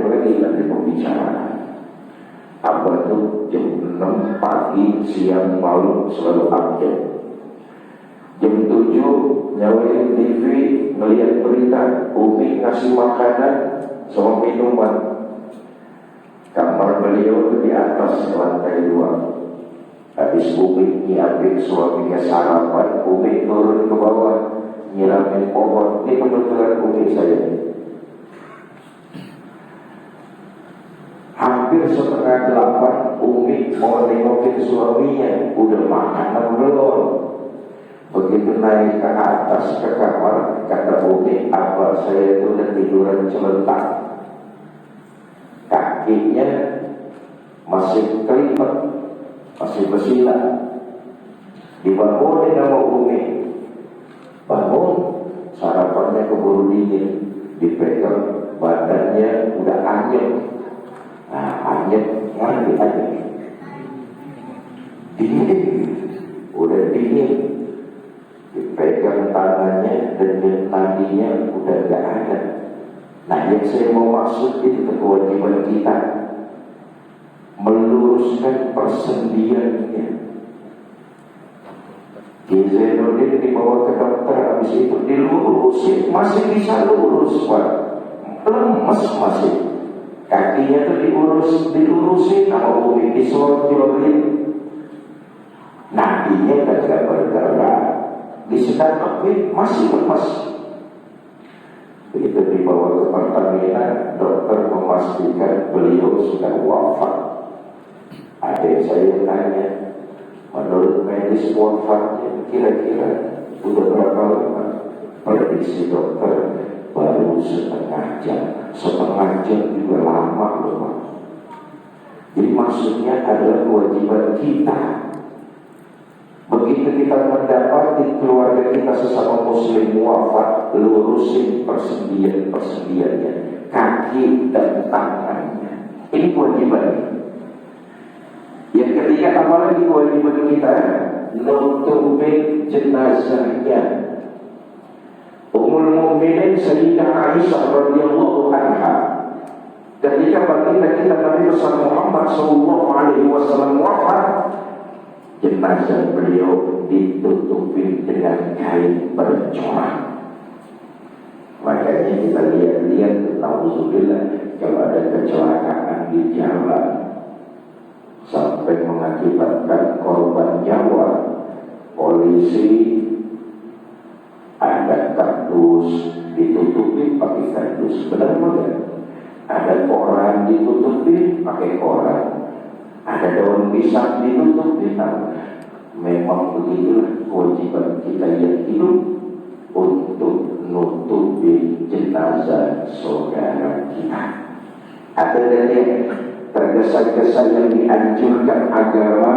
banyak lagi nanti pembicaraan. Abah tuh jam 6 pagi, siang, malam selalu absen. Jam 7 nyalain TV, ngeliat berita, Umi ngasih makanan sama minuman. Kamar beliau itu di atas lantai 2. Habis Umi nyiapin suaminya sarapan, Umi turun ke bawah nyiramin pohon. Ini kebetulan Umi saya. Hampir 7:30 Umi mau nengokin suaminya, udah makan atau belum? Begitu naik ke atas ke kamar, kata Umi, apa saya itu udah tiduran celentak, kakinya masih kelipet, masih bersilah. Dibangunin sama Umi, bangun, sarapannya keburu dingin, dipegang badannya udah anyep. Nah, anyep mandi aja, dingin, udah dingin, dipegang tangannya dan nadinya udah gak ada. Nah, yang saya mau maksud itu kewajiban kita meluruskan persendiannya. Zainuddin dibawa ke dokter, habis itu dilurusin, masih bisa lurus, Pak, lemes masih. Kakinya tuh dilurusin sama Umi, disortirin, nadinya gak bergerak, disedangkan masih lemas. Begitu dibawa ke Pertamina, dokter memastikan beliau sudah wafat. Adik saya tanya, menurut medis wafatnya kira-kira udah berapa lama? Prediksi dokter baru setengah jam juga lama loh, Pak. Jadi maksudnya adalah kewajiban kita. Begitu kita mendapati keluarga kita sesama muslim wafat, lurusin persendiannya, kaki dan tangannya. Ini kewajiban. Yang ketiga, apalagi kewajiban kita? Nutupin jenazahnya. Ummul Mukminin Sayyidah Aisyah radhiyallahu anha, ketika baginda kita Nabi Muhammad sallallahu alaihi wasallam wafat, jenazah beliau ditutupin dengan kain bercorak. Makanya kita lihat-lihat, nauzubillah, kalau ada kecelakaan di jalan sampai mengakibatkan korban nyawa, polisi ada kardus ditutupin pakai kardus, benar-benar. Ada koran ditutupin pakai koran, ada daun pisang ditutupin. Memang begitulah kewajiban kita yang hidup untuk nutupin jenazah saudara kita. Ada dari tergesa-gesa yang dianjurkan agama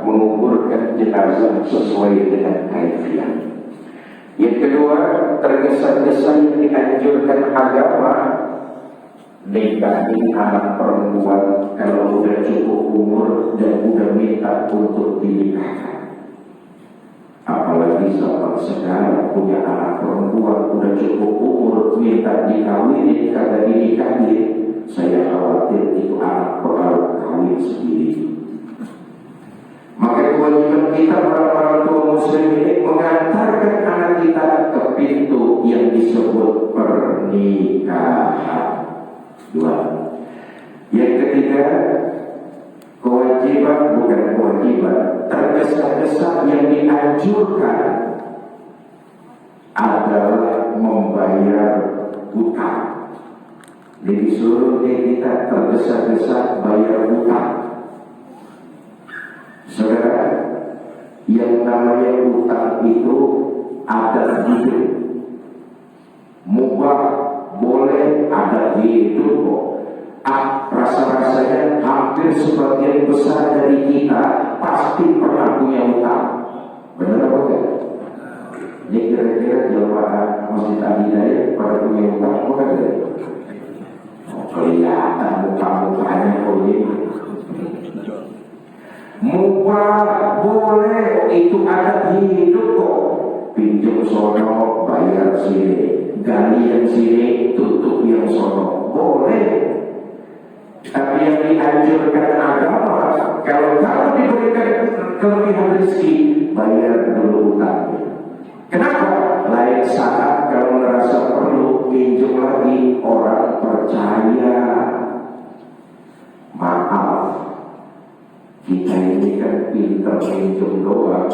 menguburkan jenazah sesuai dengan kaifiah. Yang kedua, tergesa-gesa yang dianjurkan agama nikahin anak perempuan kalau udah cukup umur dan udah minta untuk dinikahkan. Apalagi zaman sekarang punya anak perempuan udah cukup umur minta dikawinin kagak dinikahin, saya khawatir itu anak bakal kawin sendiri. Maka kewajiban kita para tua muslim ini mengantarkan anak kita ke pintu yang disebut pernikahan. Dua. Yang ketiga, kewajiban, bukan kewajiban, tergesa-gesa yang dianjurkan adalah membayar hutang. Disuruh kita tergesa-gesa bayar hutang. Saudara, yang namanya hutang itu ada hidup, mubah boleh, ada hidup kok. Rasa-rasanya hampir sebagian besar dari kita pasti pernah punya hutang. Benar apa enggak? Ini kira-kira jemaah Masjid Al-Hidayah pada punya hutang bukan enggak? Kelihatan muka-mukanya kok ini. Mubah boleh, itu ada hidup kok. Pinjam sono, bayar sini, gali yang sini, tutup yang sono, boleh. kelebihan rezeki, bayar dulu utangnya. Kenapa? Lain saat kalau merasa perlu pinjam lagi, orang percaya. Maaf, kita ini kan pinter pinjam doang,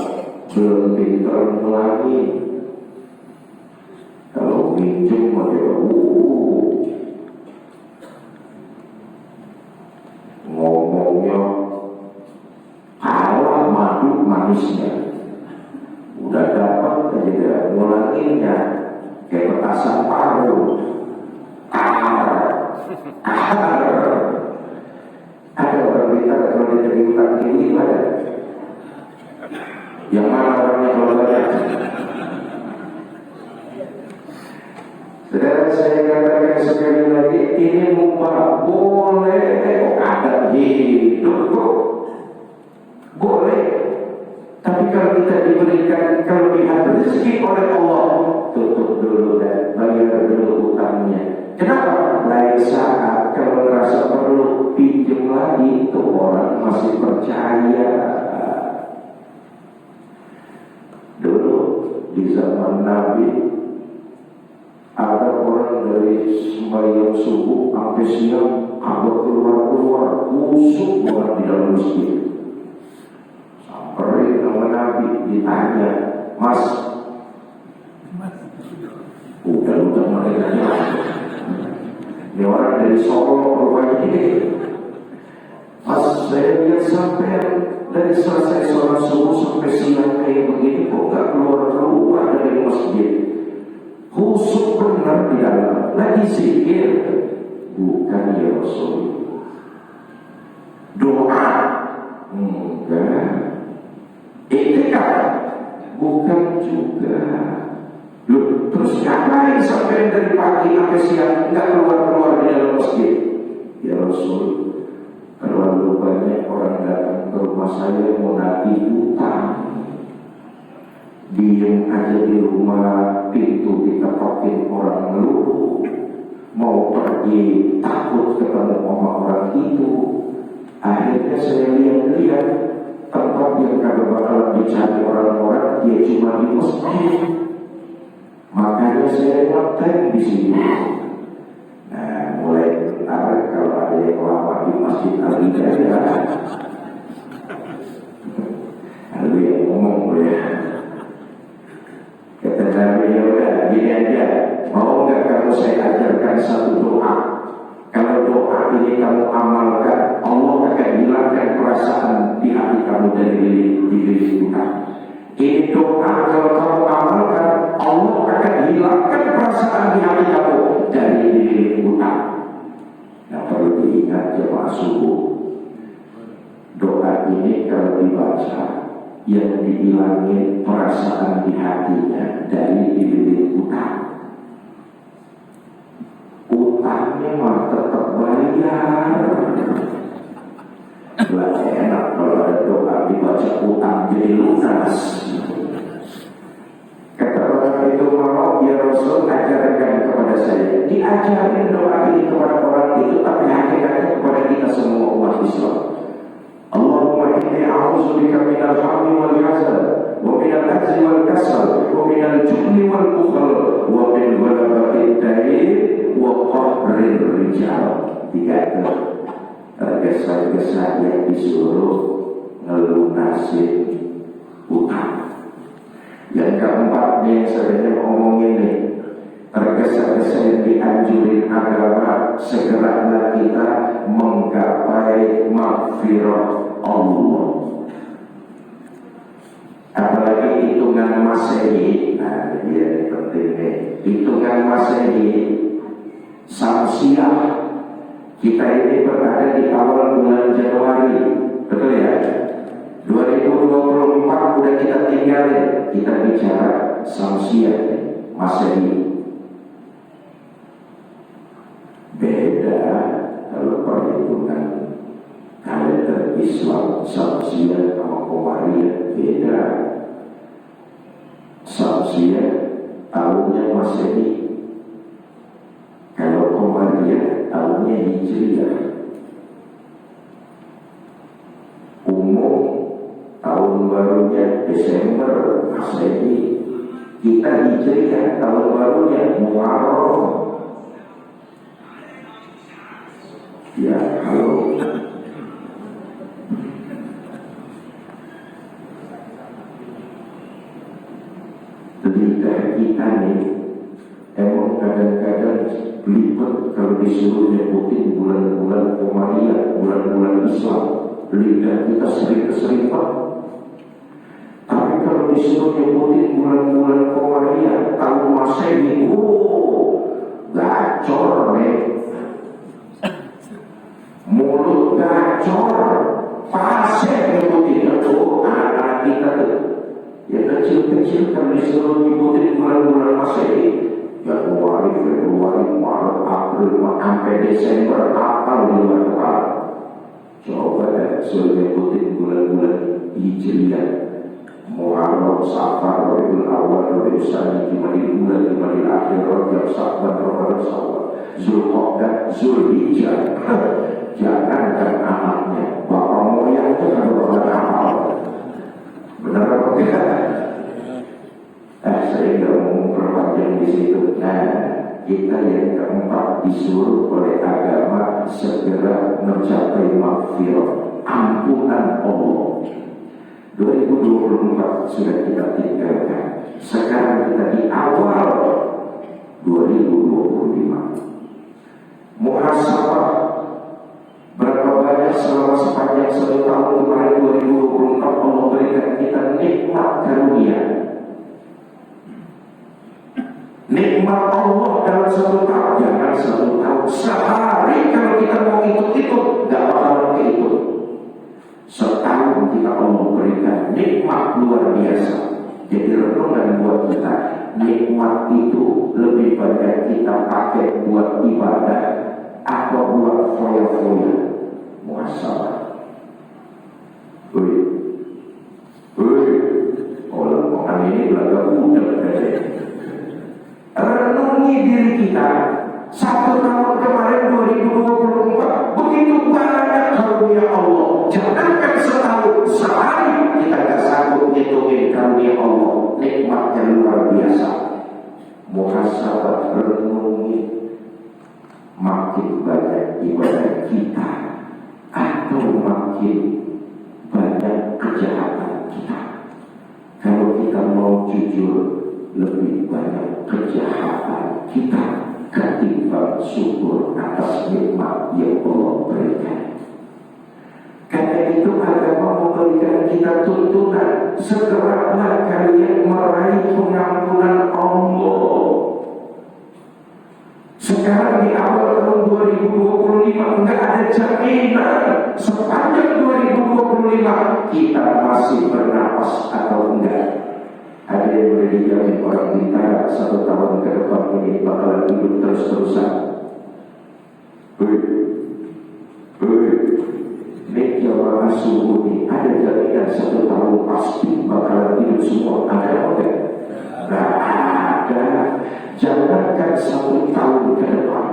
belum pinter ngelagi. Kalau pinjam dia ngomongnya kalah madu manisnya. Udah dapat aja dia ngulanginnya kayak petasan paru. Ada orang kita kalau diterima utang ini ada. Yang mana orangnya kalau banyak? Saudara, saya katakan sekali lagi, ini mubah boleh, ada hidup kok, boleh. Tapi kalau kita diberikan kelebihan rezeki oleh Allah, tutup dulu dan bayar dulu utangnya. Kenapa? Lain saat kalau merasa perlu pinjam lagi, itu orang masih percaya. Dulu di zaman Nabi ada orang dari sembahyang subuh sampai siang agak keluar busuk banget di dalam masjid. Sampai nama Nabi ditanya, Mas, udah mereka ini orang dari Solo rupanya ini. Mas, saya lihat sampai dari selesai sholat subuh sampai siang kayak begini kok gak keluar dari masjid. Khusus benar di dalam lagi zikir, bukan ya Rasul. Doa enggak, iktikaf bukan juga. Loh, terus ngapain sampai dari pagi sampai siang nggak keluar di dalam masjid? Ya Rasul, terlalu banyak orang datang ke rumah saya mau nagih utang. Diem aja di rumah, pintu diketok orang melulu. Mau pergi takut ketemu sama orang itu. Akhirnya saya lihat tempat yang kagak bakalan dicari orang-orang, dia cuma di masjid. Makanya saya ngetem di sini. Nah, mulai ntar kalau ada yang lama di masjid Al-Hidayah ya, ada yang ngomong ya. Kata Nabi, ya udah gini aja, mau nggak kamu saya ajarkan satu doa? Kalau doa ini kamu amalkan, Allah akan hilangkan perasaan di hati kamu dari diri utang. Ini doa kalau kamu amalkan, Allah akan hilangkan perasaan di hati kamu dari diri utang. Nah, perlu diingat jemaah subuh, doa ini kalau dibaca, yang dihilangi perasaan di hatinya dari diri utang. Utangnya mah tetap bayar. Lah enak kalau ada doa dibaca utang jadi lunas. Kata orang itu, mau ya Rasul ajarkan kepada saya. Diajarin doa ini kepada orang itu, tapi hakikatnya kepada kita semua umat Islam. Allahumma inni a'udzubika minal hammi wal hazan wa minal ajzi wal kasal wa minal jubni wal bukhl wa min ghalabatil dain wa qahrir rijal. Tiga itu tergesa-gesa yang disuruh ngelunasin utang. Yang keempat nih, sebenarnya ngomongin nih, tergesa-gesa yang dianjurin agama, segeralah kita menggapai maghfirah Allah. Apalagi hitungan Masehi, nah ini penting nih, hitungan Masehi Samsiah, kita ini berada di awal bulan Januari, betul ya? 2024 udah kita tinggalin, kita bicara Samsiah, Masehi. Beda kalau perhitungan kalender Islam, Samsiah sama Komariah beda. Samsiah tahunnya Masehi, kalau Komariah tahunnya Hijriah. Umum tahun Desember Masehi, kita Hijriah tahun barunya Muharram. Ya, halo. Lidah kita nih emang kadang-kadang belibet kalau disuruh nyebutin bulan-bulan Komariah, bulan-bulan Islam. Lidah kita sering keserimpet. Tapi kalau disuruh nyebutin bulan-bulan Komariah, tahun Masehi, gacor nih. Mulut gacor, fase nyebutin itu anak-anak kita tuh. Ya kecil-kecil kan disuruh nyebutin bulan-bulan Masehi, Januari, Februari, Maret, April, sampai Desember, apa di luar kepala. Coba deh suruh nyebutin bulan-bulan Hijriah, Muharram, Safar, Rabiul Awal, Rabiul Tsani, Jumadil Ula, Jumadil Akhir, Rajab, Sya'ban, Ramadan, Syawal, Zulqa'dah, Zulhijjah. Jangankan anaknya, bapak moyangnya kan orang hafal. Benar apa tidak? Saya tidak mau memperpanjang di situ. Nah, kita yang keempat disuruh oleh agama segera mencapai maghfirah, ampunan Allah. 2024 sudah kita tinggalkan. Sekarang kita di awal 2025. Muhasabah, berapa banyak selama sepanjang 1 tahun kemarin 2024 Allah berikan kita nikmat karunia. Nikmat Allah dalam 1 tahun, jangan 1 tahun, sehari kalau kita mau ikut-ikut gak bakalan keikut. Setahun kita Allah berikan nikmat luar biasa. Jadi renungan buat kita, nikmat itu lebih banyak kita pakai buat ibadah atau buat foya-foya. Muhasabah. Orang ini belaga budak katanya. Renungi diri kita. 1 tahun kemarin 2024 begitu banyak karunia Allah. Jangankan setahun, sehari kita gak sanggup ngitungin karunia Allah. Nikmatnya luar biasa. Muhasabah, renungi makin banyak ibadah kita atau makin banyak kejahatan kita. Kalau kita mau jujur, lebih banyak kejahatan kita ketimbang syukur atas nikmat yang Allah berikan. Karena itu agama memberikan kita tuntunan, segeralah kalian meraih pengampunan Allah. Sekarang di awal tahun 2025 enggak ada jaminan sepanjang 2025 kita masih bernapas atau enggak. Ada yang boleh dijamin orang kita 1 tahun ke depan ini bakalan hidup terus-terusan. Nek jamaah subuh ini ada jaminan 1 tahun pasti bakalan hidup semua. Ada apa enggak? Enggak ada. Jangankan 1 tahun ke depan,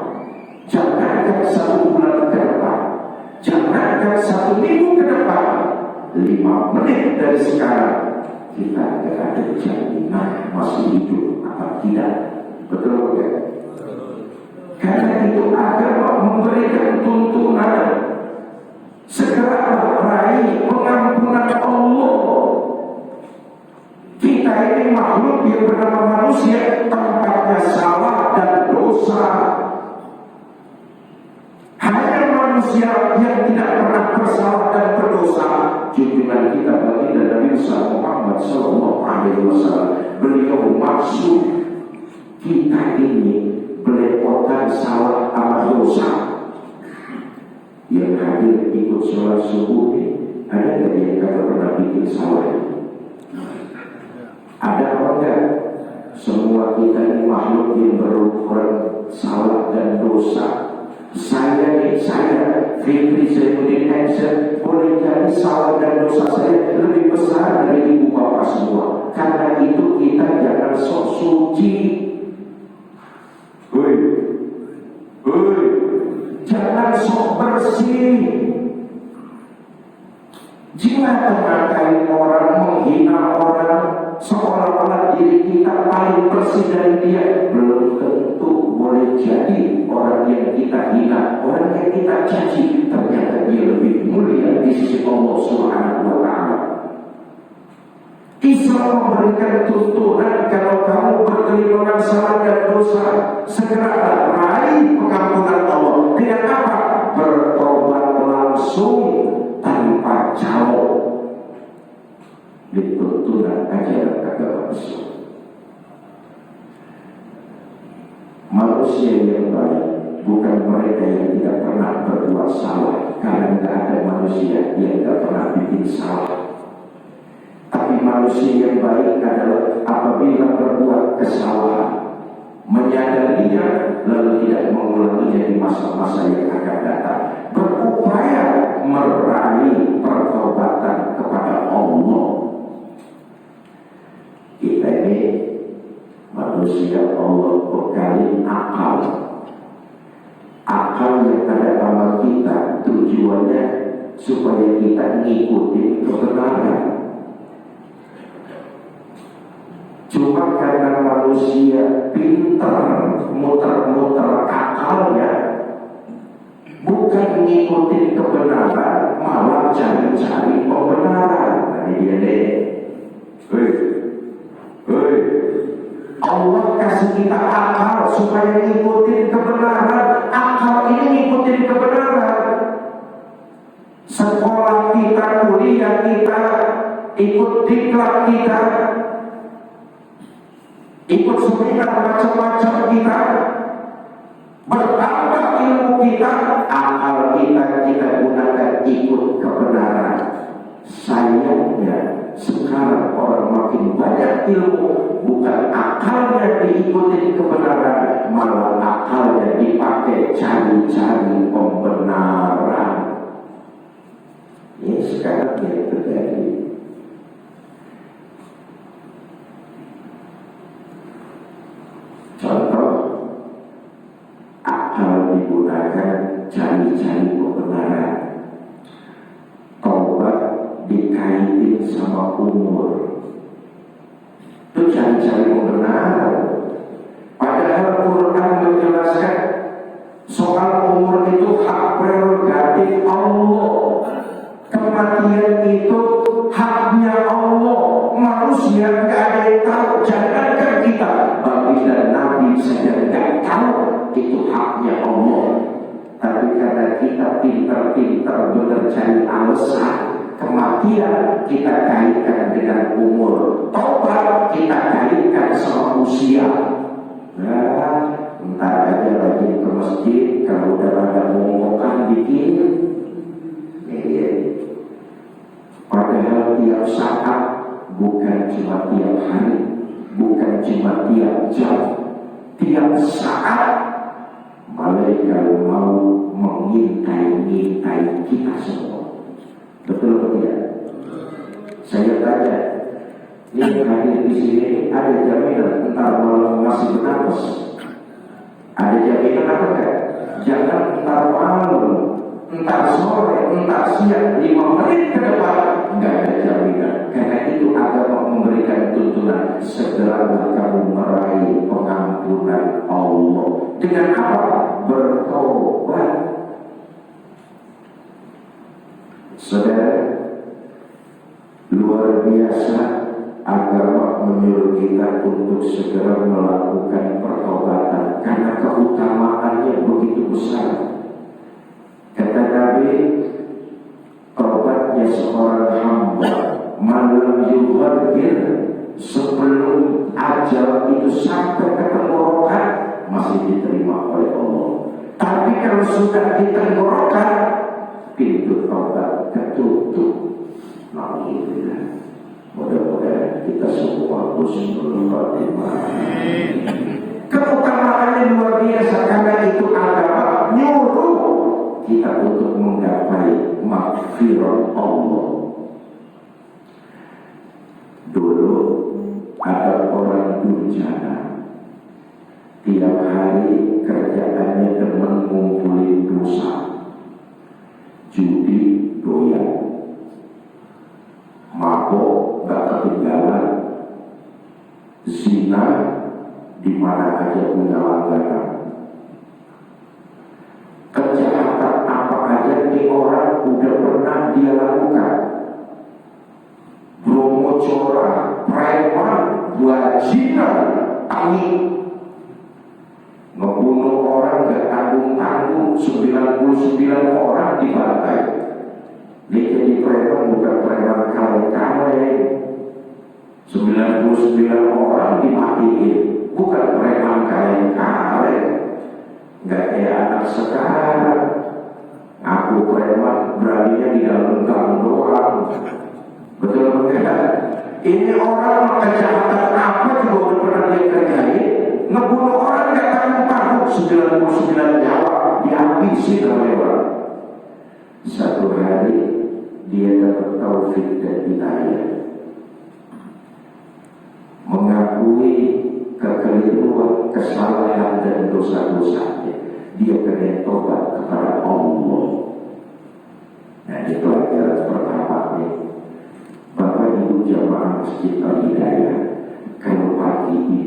jangankan 1 bulan ke depan, jangankan 1 minggu ke depan, 5 menit dari sekarang kita tidak ada jaminan masih hidup atau tidak. Betul ya? Karena itu agama memberikan tuntunan, segera meraih pengampunan Allah. Kita ini makhluk yang bernama manusia, tempatnya salah dan dosa. Hanya manusia yang tidak pernah bersalah dan berdosa. Junjungan kita baginda Nabi Muhammad SAW, beliau maksud kita ini belepotan salah sama dosa. Yang hadir ikut sholat subuh ini, ada nggak yang kata pernah bikin salah ini? Ada apa enggak? Semua kita ini makhluk yang berukuran salah dan dosa. Saya Fikri Zainuddin Hansen, boleh jadi salah dan dosa saya lebih besar dari ibu bapak semua. Karena itu kita jangan sok suci. Jangan sok bersih. Mengatai orang, menghina orang, seolah-olah diri kita paling bersih dari dia. Belum tentu boleh jadi orang yang kita hina, orang yang kita caci, ternyata dia lebih mulia di sisi Allah Subhanahu wa Ta'ala. Islam memberikan tuntunan, kalau kamu bergelimang salah dan dosa, segera raih pengampunan Allah. Dengan apa? Bertobat langsung tanpa jauh. Dituntunan ajaran agama Islam. Manusia yang baik bukan mereka yang tidak pernah berbuat salah, karena tidak ada manusia yang tidak pernah bikin salah. Tapi manusia yang baik adalah apabila berbuat kesalahan, menyadarinya lalu tidak mengulanginya di masa-masa yang akan datang, berupaya meraih pertobatan kepada Allah. Kita ini manusia Allah bekali akal. Akal yang ada pada kita tujuannya supaya kita ngikutin kebenaran. Cuma karena manusia pintar muter-muter akalnya, bukan ngikutin kebenaran, malah cari-cari pembenaran. Nah ini dia deh. Allah kasih kita akal supaya ngikutin kebenaran. Akal ini ngikutin kebenaran. Sekolah kita, kuliah kita, ikut diklat kita, ikut seminar macam-macam kita, bertambah ilmu kita, akal kita gunakan ikut kebenaran. Sayangnya sekarang orang makin banyak ilmu, bukan akalnya diikuti kebenaran, malah akalnya dipakai cari-cari pembenaran. Ini sekarang yang terjadi. Contoh, akal digunakan cari-cari pembenaran. Taubat dikaitin sama umur. Itu cari-cari pembenaran. Padahal Quran menjelaskan soal umur itu hak prerogatif Allah. Kematian itu haknya Allah. Manusia gak ada yang tahu. Jangankan kita, Nabi dan Nabi saja gak tahu itu haknya Allah. Tapi karena kita pintar-pintar benar cari alasan, kematian kita kaitkan dengan umur, taubat kita kaitkan sama usia. Nah, entar aja lagi ke masjid, kalau udah ada ngomongan dikit. Padahal tiap saat, bukan cuma tiap hari, bukan cuma tiap jam, tiap saat malaikat mau mengintai kita semua. Betul atau tidak? Saya tanya, ini hadir di sini ada jaminan entar malam masih bernapas? Ada jaminan apa enggak? Jangan entar malam, entar sore, entar siang, 5 menit ke depan, enggak ada jaminan. Karena itu agama memberikan tuntunan, segeralah kamu meraih pengampunan Allah. Dengan apa? Bertobat. Saudara, luar biasa agama menyuruh kita untuk segera melakukan pertobatan karena keutamaannya begitu besar. Kata Nabi, tobatnya seorang hamba malam yughfir, sebelum ajal itu sampai ke tenggorokan masih diterima oleh Allah. Tapi kalau sudah di tenggorokan, pintu taubat tertutup. Alhamdulillah. Mudah-mudahan kita semua husnul khatimah. Keutamaannya luar biasa, karena itu agama nyuruh kita untuk menggapai maghfirah Allah. Dulu ada orang durjana, tiap hari kerjaannya demen ngumpulin dosa, judi, doyan. ini orang udah pernah dia lakukan. Bromo Cora, preman, bajingan, angin, ngebunuh orang gak tanggung-tanggung, 99 orang dibantai. Dia jadi preman bukan preman kaleng-kaleng. 99 orang dimatiin, bukan preman kaleng-kaleng. Gak kayak anak sekarang, aku preman beraninya di dalam gang doang. Betul betul. Ini orang kejahatan apa juga udah pernah dia kerjain, ngebunuh orang gak tanggung-tanggung, 99 nyawa dihabisi oleh orang. Satu hari dia dapat taufik dan hidayah, mengakui kekeliruan, kesalahan dan dosa-dosanya. Dia kena tobat kepada Allah. Nah, itu ajaran pertamanya. Bapak Ibu jamaah Masjid Al-Hidayah, kalau pagi ini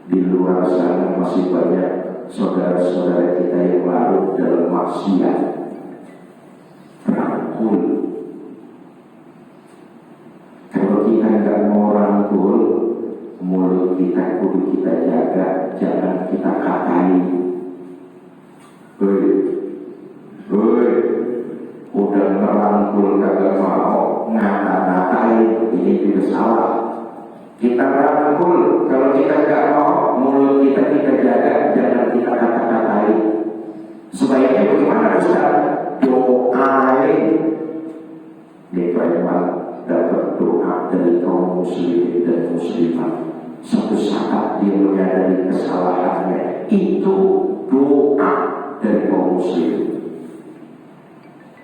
di luar sana masih banyak saudara-saudara kita yang larut dalam maksiat, rangkul. Kalau kita nggak mau rangkul, mulut kita kudu kita jaga, jangan kita katain. Hei, udah ngerangkul kagak mau, ngata-ngatain, ini juga salah. Kita rangkul, kalau kita nggak mau, mulut kita jaga, jangan kita kata-katain. Sebaiknya bagaimana Ustaz? Doain. Dia memang dapat doa dari kaum muslimin dan muslimat. Suatu saat dia menyadari kesalahannya, itu doa dari kaum muslimin.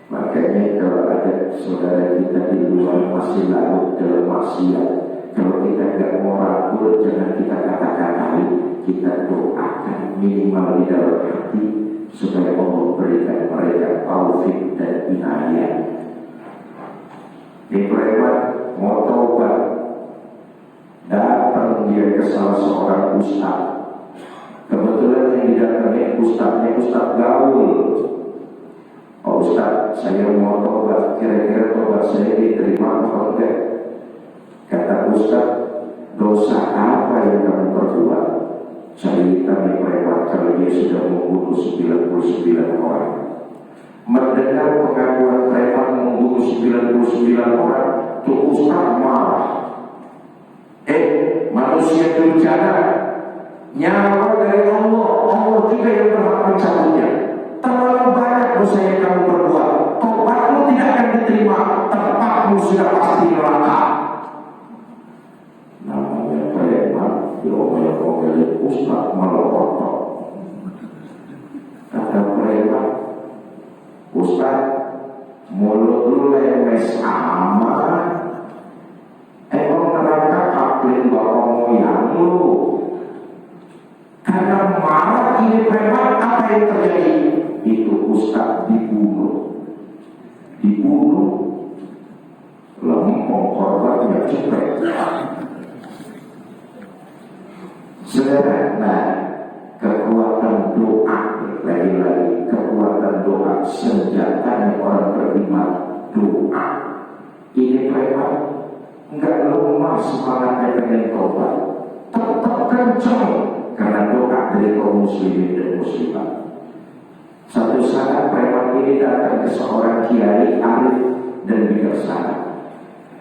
Makanya kalau ada saudara kita di luar masih larut dalam maksiat, kalau kita nggak mau rangkul, jangan kita kata-katain, kita doakan minimal di dalam hati supaya Allah berikan mereka taufik dan inayah. Di preman mau taubat, datang dia ke salah seorang ustaz. Kebetulan yang didatangi ustaznya ustaz gaul. Oh Ustaz, saya mau tobat, kira-kira tobat saya diterima atau enggak? Kata Ustaz, dosa apa yang kamu perbuat? Cerita di preman kalau dia sudah membunuh 99 orang. Mendengar pengakuan preman membunuh 99 orang, tuh Ustaz marah. Manusia durjana, nyawa dari Allah, Allah juga yang berhak mencabutnya. Terlalu banyak dosa yang kamu perbuat, tobatmu tidak akan diterima, tempatmu sudah pasti neraka. Namanya preman, diomel-omelin Ustaz malah otot. Kata preman, Ustaz, mulut lu lemes amat. Emang neraka kaplin bapak moyang lu. Karena marah ini preman, apa yang terjadi? Itu Ustaz dibunuh, lempong korbannya cepet. Saudara, nah kekuatan doa, lagi-lagi kekuatan doa, senjatanya orang beriman, doa. Ini preman enggak lemah semangatnya dengan tobat, tetap kencang karena doa dari kaum muslimin dan muslimat. Satu saat preman ini datang ke seorang kiai arif dan bijaksana.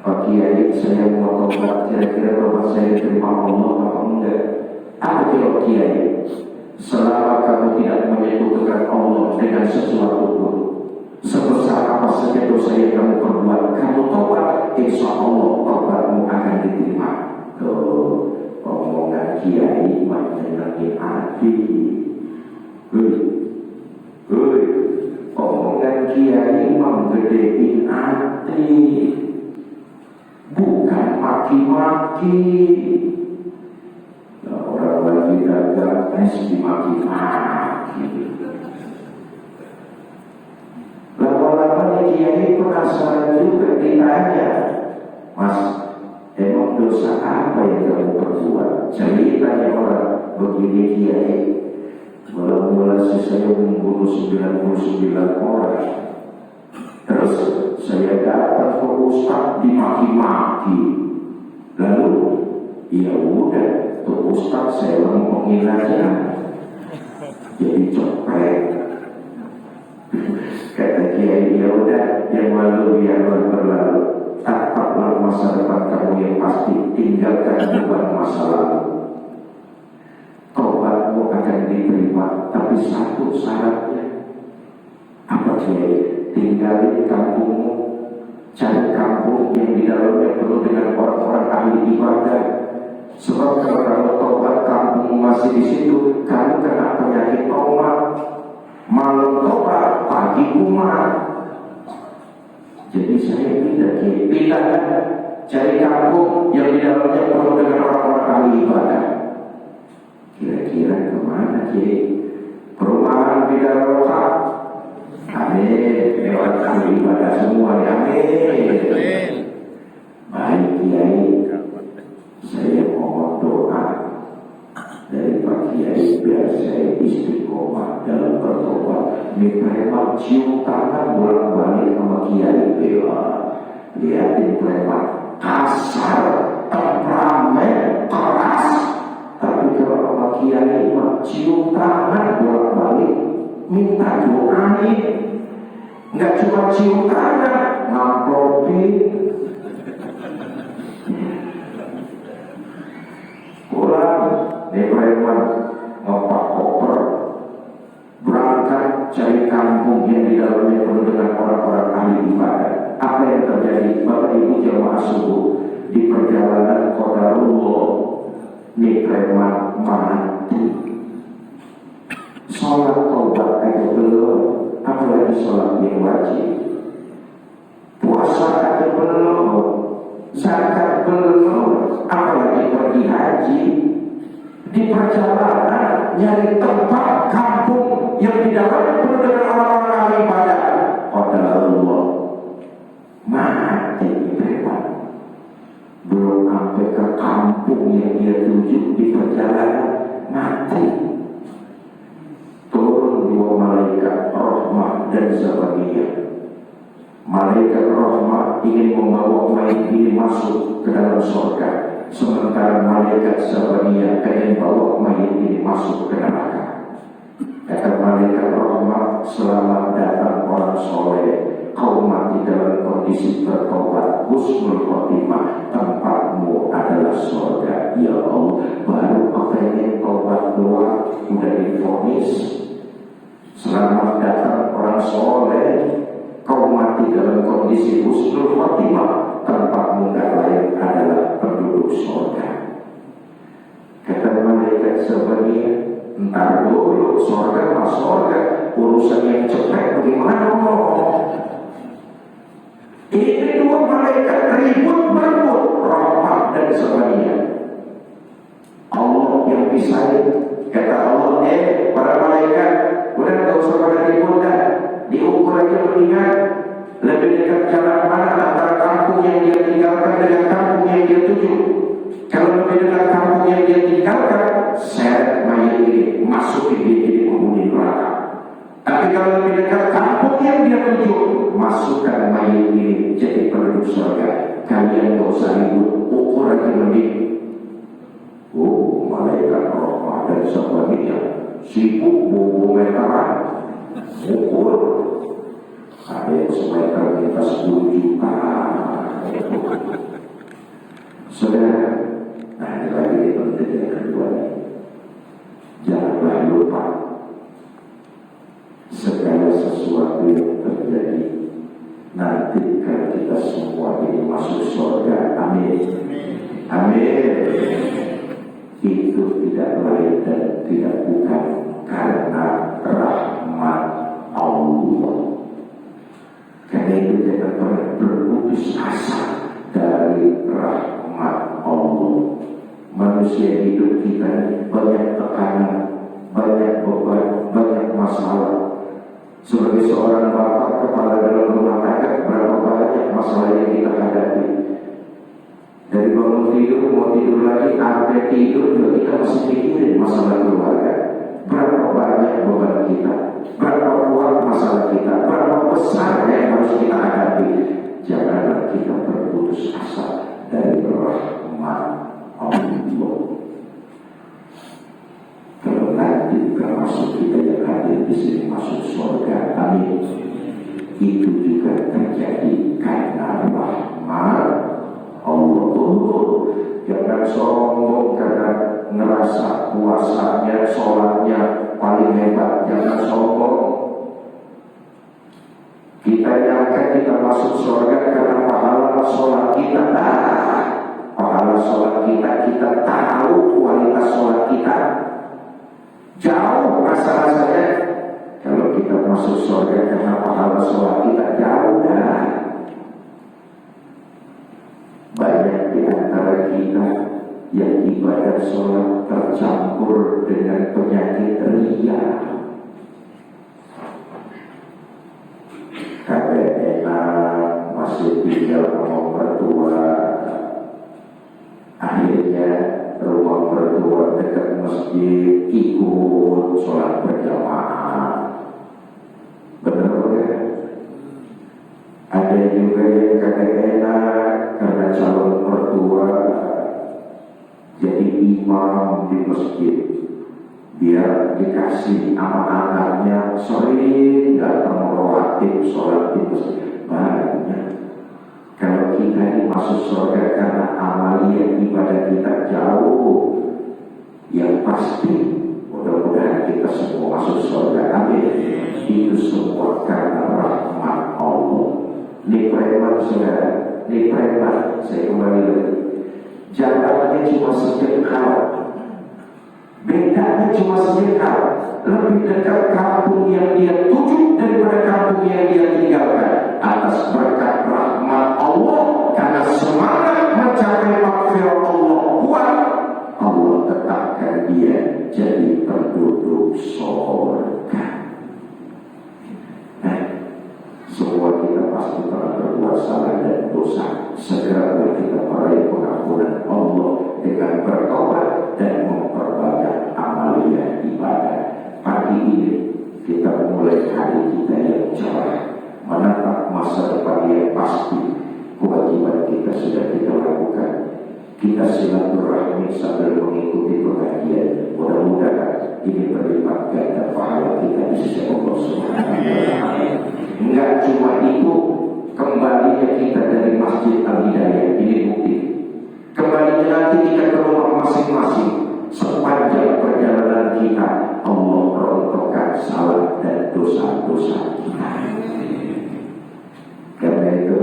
Pak Kiai, saya mau tobat, kira-kira tobat saya diterima Allah atau enggak? Apa jawab Kiai? Selama kamu tidak menyekutukan Allah dengan sesuatu pun, sebesar apa saja dosa yang kamu perbuat, kamu tobat, insya Allah tobatmu akan diterima. Tuh, omongan Kiai menyenangi hati. Omongan Kiai menggedein hati, bukan maki-maki. Orang lagi dagang es dimaki-maki. Lama-lama Kiai penasaran juga, ditanya, Mas, emang dosa apa yang kamu perbuat? Ceritanya orang begini Kiai. Mula-mula saya membunuh 99 orang. Ustaz dimaki-maki. Lalu ya udah, tuh Ustaz saya ngomongin aja, jadi copret. Kata Kiai, ya udah, yang lalu biarlah berlalu. Tataplah masa depan kamu yang pasti, tinggalkan beban masa lalu. Taubatmu akan diterima, tapi satu syaratnya. Apa Kiai? Tinggalin kampungmu, cari kampung yang di dalamnya penuh dengan orang-orang ahli ibadah. Sebab kalau kamu taubat kampung masih di situ, kamu kena penyakit tomat. Malam taubat, pagi umat. Jadi saya pindah cari kampung yang di dalamnya penuh dengan orang-orang ahli ibadah. Kira-kira kemana Kiai? Perumahan Bidar Roka. Amin. Lewat ahli ibadah semua ya. Amin. Baik Kiai, saya mohon doa dari Pak Kiai biar saya istiqomah dalam bertobat. Ini preman cium tangan bolak-balik sama Kiai bela. Lihatin preman kasar, temperamen, keras. Tapi kalau sama Kiai cium tangan bolak-balik, minta doain. Nggak cuma cium tangan, ngamplokin. Pulang, nih preman ngopak koper, berangkat cari kampung yang di dalamnya penuh dengan orang-orang ahli ibadah. Apa yang terjadi? Bapak Ibu jemaah subuh, di perjalanan qadarullah, nih preman mati. Sholat taubat aja belum, apalagi sholat yang wajib. Puasa aja belum, zakat belum, apalagi pergi haji. Di perjalanan nyari tempat kampung yang di dalamnya penuh dengan orang-orang ahli ibadah. Qadarullah mati preman. Belum sampai ke kampung yang dia tuju, di perjalanan mati. Turun dua malaikat rahmah dan Zabaniyah. Malaikat rahmah ingin membawa mayit ini masuk ke dalam surga, sementara malaikat Zabaniyah ingin bawa mayit ini masuk ke neraka. Kata malaikat rahmah, selamat datang orang soleh, kau mati dalam kondisi bertobat, husnul khotimah, tempatmu adalah surga. Ya Allah, baru kepengen tobat doang udah divonis. Selamat datang orang soleh, kau mati dalam kondisi husnul khotimah, tempatmu gak lain adalah penduduk surga. Kata malaikat Zabaniyah, entar dulu, surga mas surga, urusan yang cepet bagaimana? Ini dua malaikat ribut berebut, rahmat dan Zabaniyah. Allah yang pisahin. Kata Allah, para malaikat, udah gak usah pada ribut dah, diukur aja mendingan lebih dekat jalan mana antara kampung yang dia tinggalkan dengan kampung yang dia tuju. Kalau lebih dekat kampung yang dia tinggalkan, seret mayat ini, masukin dia jadi penghuni neraka. Tapi kalau lebih dekat kampung yang dia tuju, masukkan mayat ini jadi penduduk surga. Kalian gak usah ribut, ukur aja mending. Malaikat rahmah dan Zabaniyah sibuk bobo meteran, ukur. Ada yang semeter minta 10 juta. Saudara, nah ini lagi yang penting yang kedua nih. Janganlah lupa segala sesuatu yang terjadi nantikan kita semua ini masuk surga. Amin. Amin. Itu tidak lain dan tidak bukan karena rahmat Allah. Karena itu jangan pernah berputus asa dari rahmat Allah. Manusia hidup kita banyak tekanan, banyak beban, banyak masalah. Sebagai seorang bapak kepala dalam rumah tangga, berapa banyak masalah yang kita hadapi. Dari bangun tidur, mau tidur lagi, sampai tidur juga kita masih mikirin masalah keluarga. Berapa banyak beban kita, berapa kuat masalah kita, berapa besar yang harus kita hadapi. Janganlah kita sombong karena ngerasa puasanya, sholatnya paling hebat. Jangan sombong. Kita nyangka kita masuk surga karena pahala sholat kita. Pahala sholat kita tahu kualitas sholat kita. Jauh rasa-rasanya kalau kita masuk surga karena pahala sholat kita, jauh dah. Banyak di antara kita yang ibadah sholat tercampur dengan penyakit ria. Kakek enak masih tinggal sama mertua, akhirnya rumah mertua dekat masjid, ikut sholat berjamaah. Benar ya? Ada juga yang kakek enak karena calon mertua jadi imam di masjid, biar dikasih anak-anaknya sering datang rawatib sholat di masjid. Banyak. Kalau kita ini masuk surga karena amalia ibadah kita jauh, yang pasti mudah-mudahan kita semua masuk surga. Amin. Itu semua karena rahmat Allah. Ini preman saudara, ini preman. Saya kembali lagi. Jaraknya cuma sejengkal, bedanya cuma sejengkal. Lebih dekat kampung yang dia tuju daripada kampung yang dia tinggalkan. Atas berkat rahmat Allah, karena semangat mencapai maghfirah Allah kuat, Allah tetapkan dia jadi penduduk surga. Semua kita pasti pernah berbuat salah dan dosa. Segera kita meraih pengampunan Allah dengan bertobat dan memperbanyak amalia ibadah. Pagi ini kita mulai hari kita yang cerah, menatap masa depan yang pasti. Kewajiban kita sudah kita lakukan. Kita silaturahmi sambil mengikuti pengajian. Mudah-mudahan ini berlipat ganda pahala kita di sisi Allah Subhanahu wa Ta'ala. Enggak cuma itu, kembalinya kita dari Masjid Al-Hidayah, ini bukti. Kembalinya nanti kita ke rumah masing-masing. Sepanjang perjalanan kita, Allah merontokkan salah dan dosa-dosa kita. Karena itu,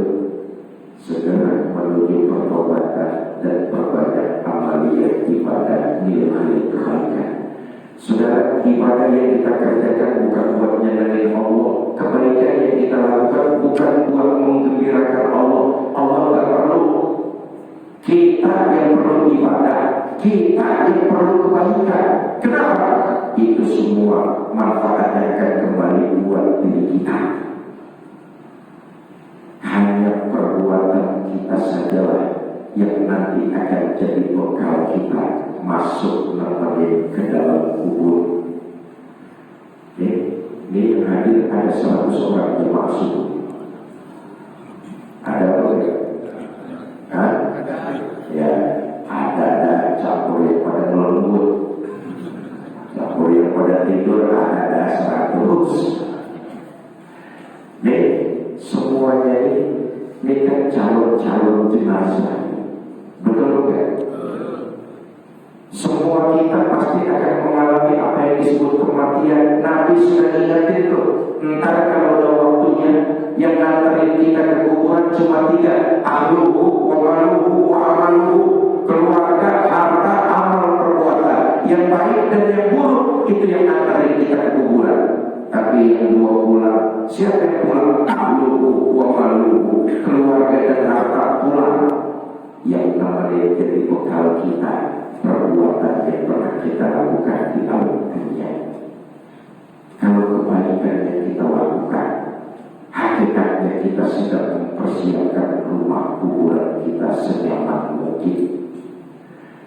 segera menuju pertobatan dan perbanyak amalia ibadah nilai kebaikan. Saudara, ibadah yang kita kerjakan bukan buat nyenangin Allah. Kebaikan yang kita lakukan bukan buat menggembirakan Allah. Allah tak perlu. Kita yang perlu ibadah, kita yang perlu kebaikan. Kenapa? Itu semua manfaatnya akan kembali buat diri kita. Hanya perbuatan kita sajalah yang nanti akan jadi bekal kita masuk nanti ke dalam kubur. Ini yang hadir ada 100 orang jemaah subuh. Ada apa ya? Ya, ada campur yang pada ngelembut, campur yang pada tidur, ada 100. Nih, semuanya ini kan calon-calon jenazah. Betul kan? Semua kita pasti akan mengalami apa yang disebut kematian. Nabi sudah ingatin tuh. Ntar kalau ada waktunya, yang nganterin kita ke kuburan cuma 3. Ahluhu, wa maluhu, wa amaluhu. Keluarga, harta, amal, perbuatan. Yang baik dan yang buruk, itu yang nganterin kita ke kuburan. Tapi yang 2 pulang, siapa yang pulang? Ahluhu, wa maluhu. Keluarga dan harta pulang. Yang namanya jadi bekal kita, perbuatan yang pernah kita lakukan di alam dunia. Kalau kebaikan yang kita lakukan, hakikatnya kita sedang mempersiapkan rumah kuburan kita senyaman mungkin.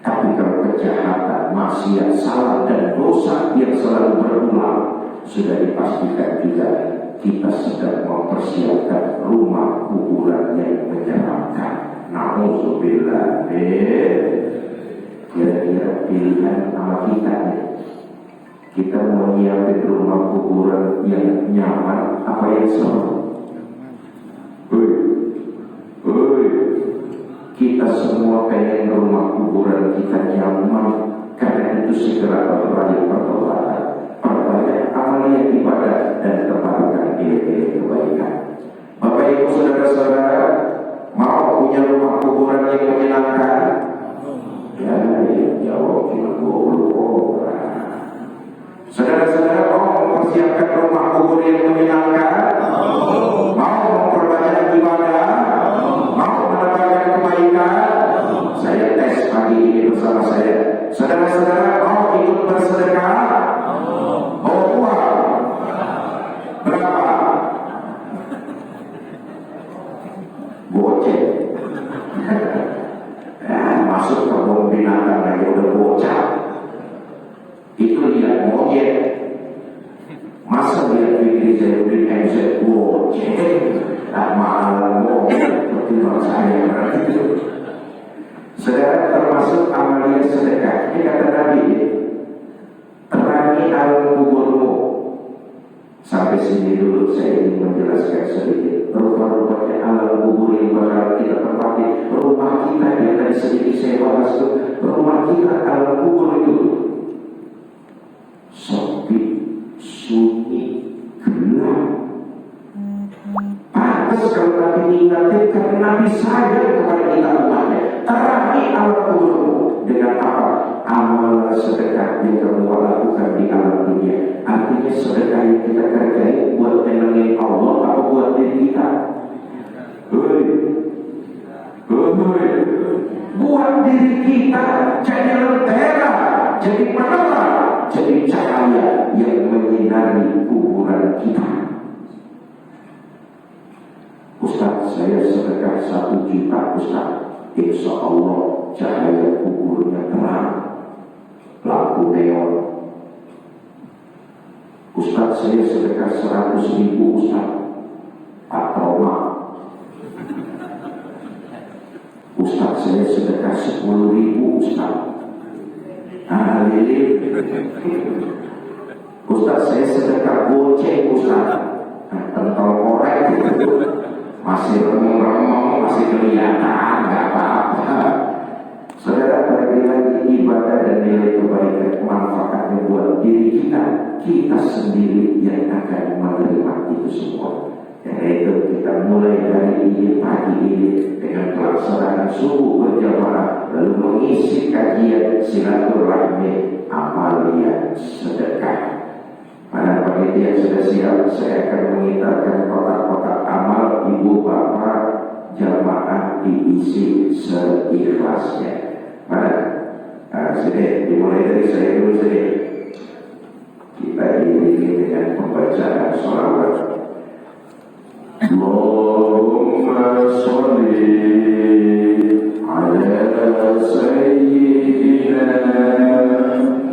Tapi kalau kejahatan, maksiat, salah dan dosa yang selalu berulang, sudah dipastikan juga kita sedang mempersiapkan rumah kuburan yang menyeramkan. Na'udzubillah. Kira-kira pilihan sama kita nih, kita mau nyiapin rumah kuburan yang nyaman apa yang seru? Kita semua pengen rumah kuburan percaya itu. Saudara, termasuk amalia sedekah. Ini kata Nabi, terangi alam kuburmu. Sampai sini dulu saya ingin menjelaskan sedikit. Rupa-rupanya alam kubur yang bakal kita tempati. Rumah kita yang tadi sedikit saya bahas itu, rumah kita alam kubur itu sepi, sunyi, gelap. Pantas kalau Nabi ingatkan, karena Nabi sayang kepada kita umatnya. Terangi alam kuburmu dengan apa? Amal sedekah yang kamu lakukan di alam dunia. Artinya sedekah yang kita kerjain buat menangin Allah atau buat diri kita? Buat diri kita jadi lentera, jadi penerang, jadi cahaya yang menyinari kuburan kita. Ustaz, saya sedekah 1 juta Ustaz. Insya Allah cahaya kuburnya terang, lampu neon. Ustaz, saya sedekah 100.000 Ustaz. Patroma. Ustaz, saya sedekah 10.000 Ustaz. Lilin. Ustaz, saya sedekah goceng Ustaz. Pentol korek gitu. Masih remeng-remeng, masih kelihatan, nggak apa-apa. Saudara, lagi-lagi ibadah dan nilai kebaikan manfaatnya buat diri kita, kita sendiri yang akan menerima itu semua. Yaitu kita mulai dari ini pagi ini dengan pelaksanaan subuh berjamaah, lalu mengisi kajian silaturahmi amalia sedekah. Pada panitia sudah siap, saya akan mengitarkan kotak-kotak amal ibu bapak jamaah diisi seikhlasnya. Sini dimulai dari saya dulu sini. Kita diiringi dengan pembacaan sholawat. Allahumma sholli ala sayyidina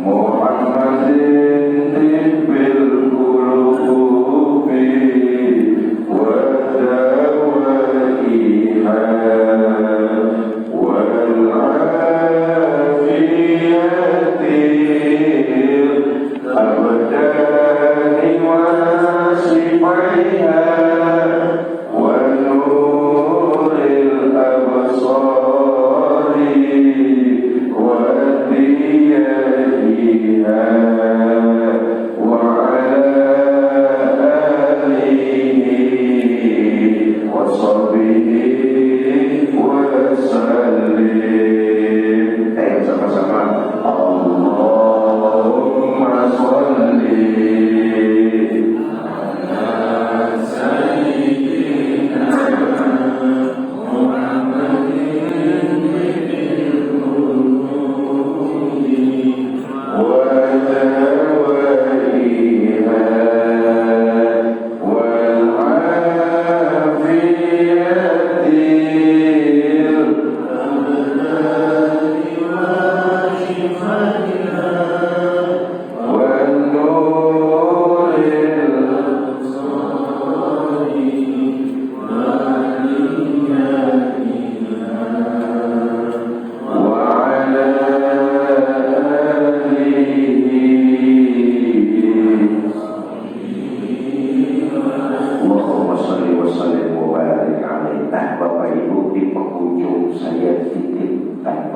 Muhammadin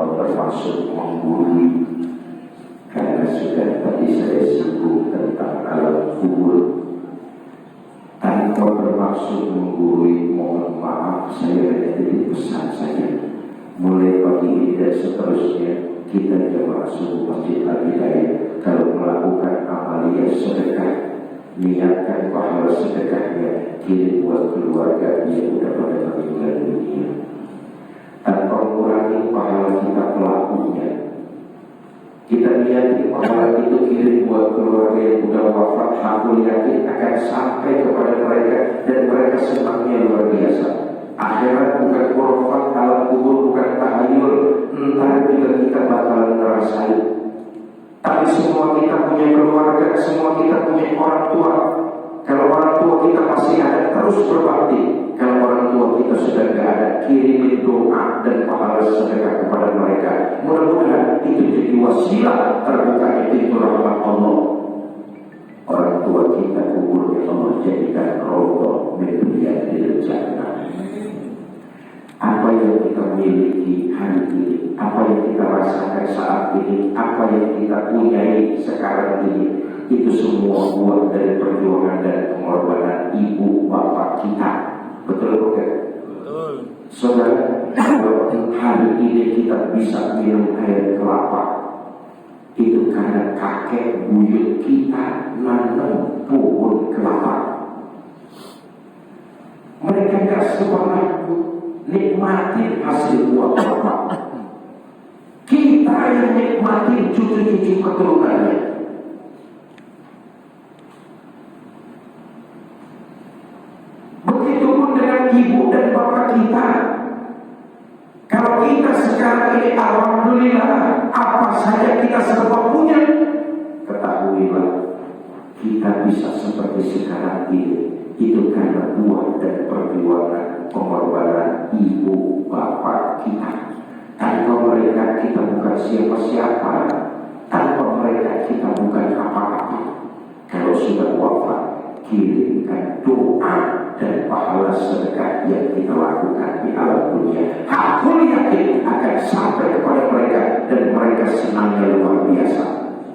bermaksud menggurui, karena sudah tadi saya singgung tentang alam kubur. Tanpa bermaksud menggurui, mohon maaf, saya hanya jadi pesan saja. Mulai pagi ini dan seterusnya, kita jemaah subuh Masjid Al-Hidayah kalau melakukan amalia sedekah, niatkan pahala sedekahnya kirim buat keluarga yang sudah pada meninggal dunia. Tanpa mengurangi pahala kita pelakunya, kita niatin pahala itu kirim buat keluarga yang sudah wafat. Aku yakin akan sampai kepada mereka dan mereka senangnya luar biasa. Akhirat bukan khurafat, alam kubur bukan tahayul. Entar juga kita bakalan ngerasain. Tapi semua kita punya keluarga, semua kita punya orang tua. Kalau orang tua kita masih ada, terus berbakti. Kalau orang tua kita sudah tidak ada, kirim itu jadi wasilah terbukanya pintu rahmat Allah. Orang tua kita kuburnya Allah jadikan rodo min jannah. Apa yang kita miliki hari ini, apa yang kita rasakan saat ini, apa yang kita punyai sekarang ini, itu semua buah dari perjuangan dan pengorbanan ibu bapak kita. Betul bukan? Betul. Saudara, kalau hari ini kita bisa minum air kelapa, itu karena kakek buyut kita nanam pohon kelapa. Mereka tidak semangat nikmati hasil buah kelapa. Kita yang nikmati cucu-cucu keturunannya. Begitupun dengan ibu dan bapak kita. Kalau kita sekarang ini alhamdulillah apa saja kita serba punya, ketahuilah kita bisa seperti sekarang ini itu karena buah dan perjuangan pengorbanan ibu bapak kita. Tanpa mereka kita bukan siapa-siapa, tanpa mereka kita bukan apa-apa. Kalau sudah wafat, kirimkan doa dan pahala sedekah yang kita lakukan di alam dunia. Aku yakin akan sampai kepada mereka dan mereka senangnya luar biasa.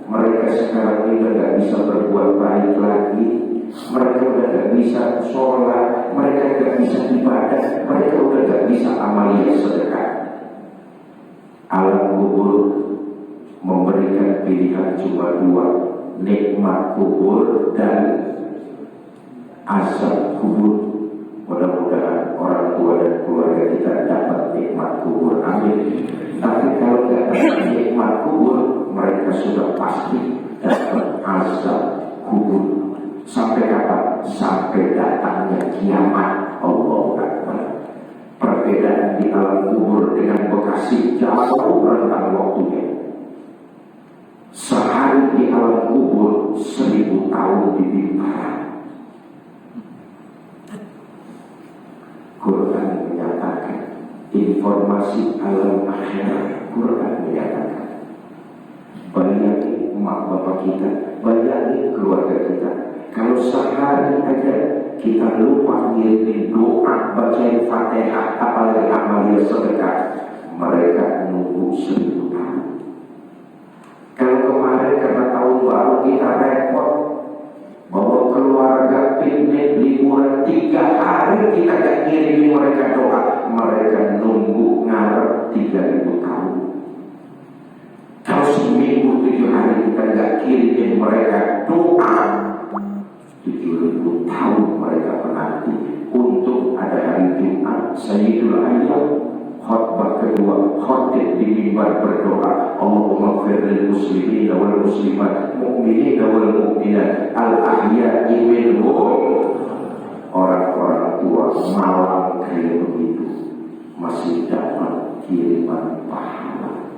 Mereka sekarang ini tidak bisa berbuat baik lagi. Mereka sudah tidak bisa sholat, mereka tidak bisa ibadah, mereka sudah tidak bisa amalia sedekah. Alam kubur memberikan pilihan cuma dua, nikmat kubur dan azab kubur. Mudah-mudahan orang tua dan keluarga kita dapat nikmat kubur, amin. Tapi kalau tidak dapat nikmat kubur, mereka sudah pasti dapat azab kubur. Sampai kapan? Sampai datangnya kiamat. Allahu Akbar. Perbedaan di alam kubur dengan Bekasi jauh rentang waktunya. Sehari di alam kubur 1000 tahun di Bintara. Quran menyatakan informasi alam akhirat. Quran menyatakan bayangin emak bapak kita, bayangin keluarga kita. Kalau sehari aja kita lupa ngirimin doa, bacain Fatihah, apalagi amalia sedekah, mereka nunggu 1000 tahun. Kalau kemarin karena tahun baru kita repot bawa keluarga piknik liburan 3 hari, kita gak ngirimin mereka doa, mereka nunggu ngarep 3000 tahun. Kalau seminggu 7 hari kita gak kirimin mereka doa, 7000 tahun mereka menanti untuk ada hari Jumat Sayyidul Ayyam, khutbah kedua, khotib di mimbar berdoa, Allahumma firlil muslimin wal muslimat, mu'minin wal mu'minat, al-ahya'i minhum. Orang-orang tua malam kayak begitu masih dapat kiriman pahala.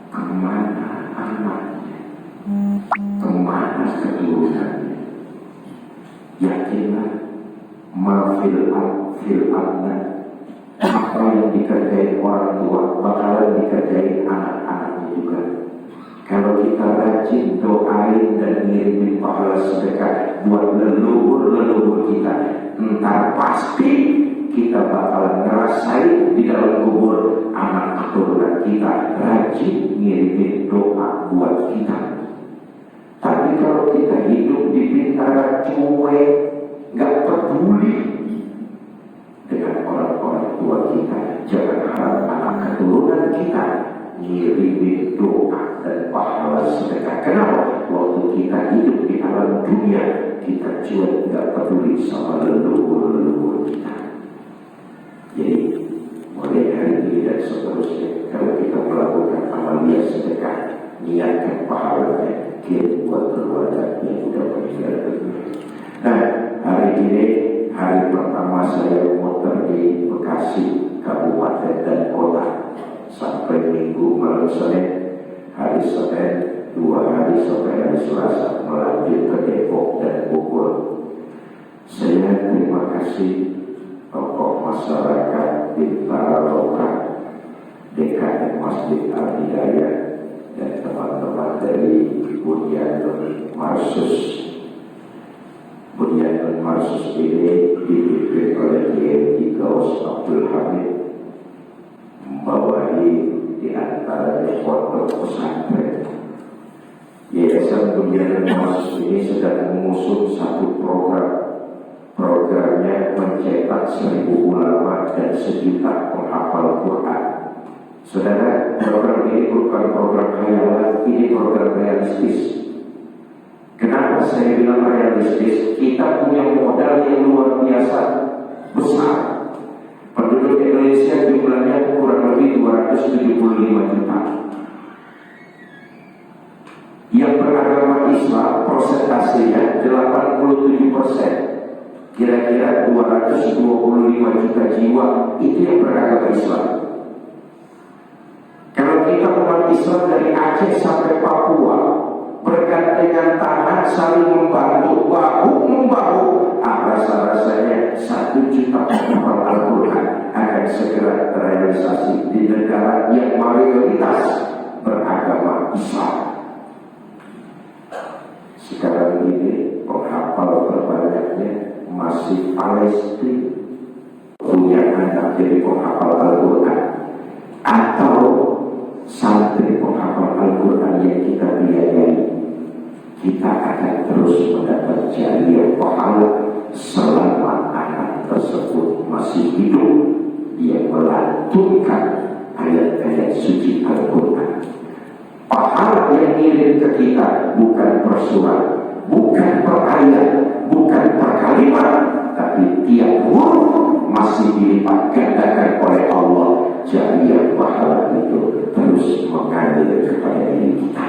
Kemana anaknya? Kemana keturunannya? Yakinlah mafil abna, apa yang dikerjain orang tua bakalan dikerjain anak-anaknya juga. Kalau kita rajin doain dan ngirimin pahala sedekah buat leluhur kita, entar pasti kita bakalan ngerasain di dalam kubur anak keturunan kita rajin ngirimin doa buat kita. Tapi kalau kita hidup di Bintara cuek, gak peduli dengan orang-orang tua kita, jangan harap anak keturunan kita ngirimin doa dan pahala sedekah. Kenapa? Waktu kita hidup di alam dunia, kita cuek, gak peduli sama leluhur kita. Jadi mulai hari ini dan seterusnya, kalau kita melakukan amalia sedekah, niatkan pahalanya kirim buat keluarga yang sudah meninggal dunia. Nah, hari ini hari pertama saya muter di Bekasi, kabupaten dan kota sampai minggu malam Senin. Hari Senin 2 hari sampai hari Selasa melanjut ke Depok dan Bogor. Saya terima kasih tokoh masyarakat Bintara Lokal DKM Masjid Al-Hidayah dan teman-teman dari Bunyanul Marsus. Bunyanul Marsus ini dipimpin oleh Kiai Gaus Abdul Hamid, membawahi di antaranya pondok pesantren. Yayasan Bunyanul Marsus ini sedang mengusung satu program. Programnya mencetak 1000 ulama dan 1 juta penghafal Quran. Saudara, program ini bukan program khayalan, ini program realistis. Kenapa saya bilang realistis? Kita punya modal yang luar biasa besar. Penduduk Indonesia jumlahnya kurang lebih 275 juta. Yang beragama Islam persentasenya 87%. Kira-kira 225 juta jiwa itu yang beragama Islam. Kalau kita umat Islam dari Aceh sampai Papua bergandengan tangan saling membantu, bahu-membahu, rasa-rasanya 1 juta penghafal Al-Quran akan segera terrealisasi di negara yang mayoritas beragama Islam. Sekarang ini penghafal terbanyaknya masih Palestina, punya anak jadi penghafal Al-Quran atau santri penghafal Al-Quran yang kita biayai. Kita akan terus mendapat jariah pahala selama anak tersebut masih hidup, dia melantunkan ayat-ayat suci Al-Quran. Pahala yang ngirim ke kita bukan per surat, bukan per ayat, bukan per kalimat, tapi tiap huruf masih dilipat gandakan oleh Allah. Jariah pahala itu terus mengalir kepada diri kita.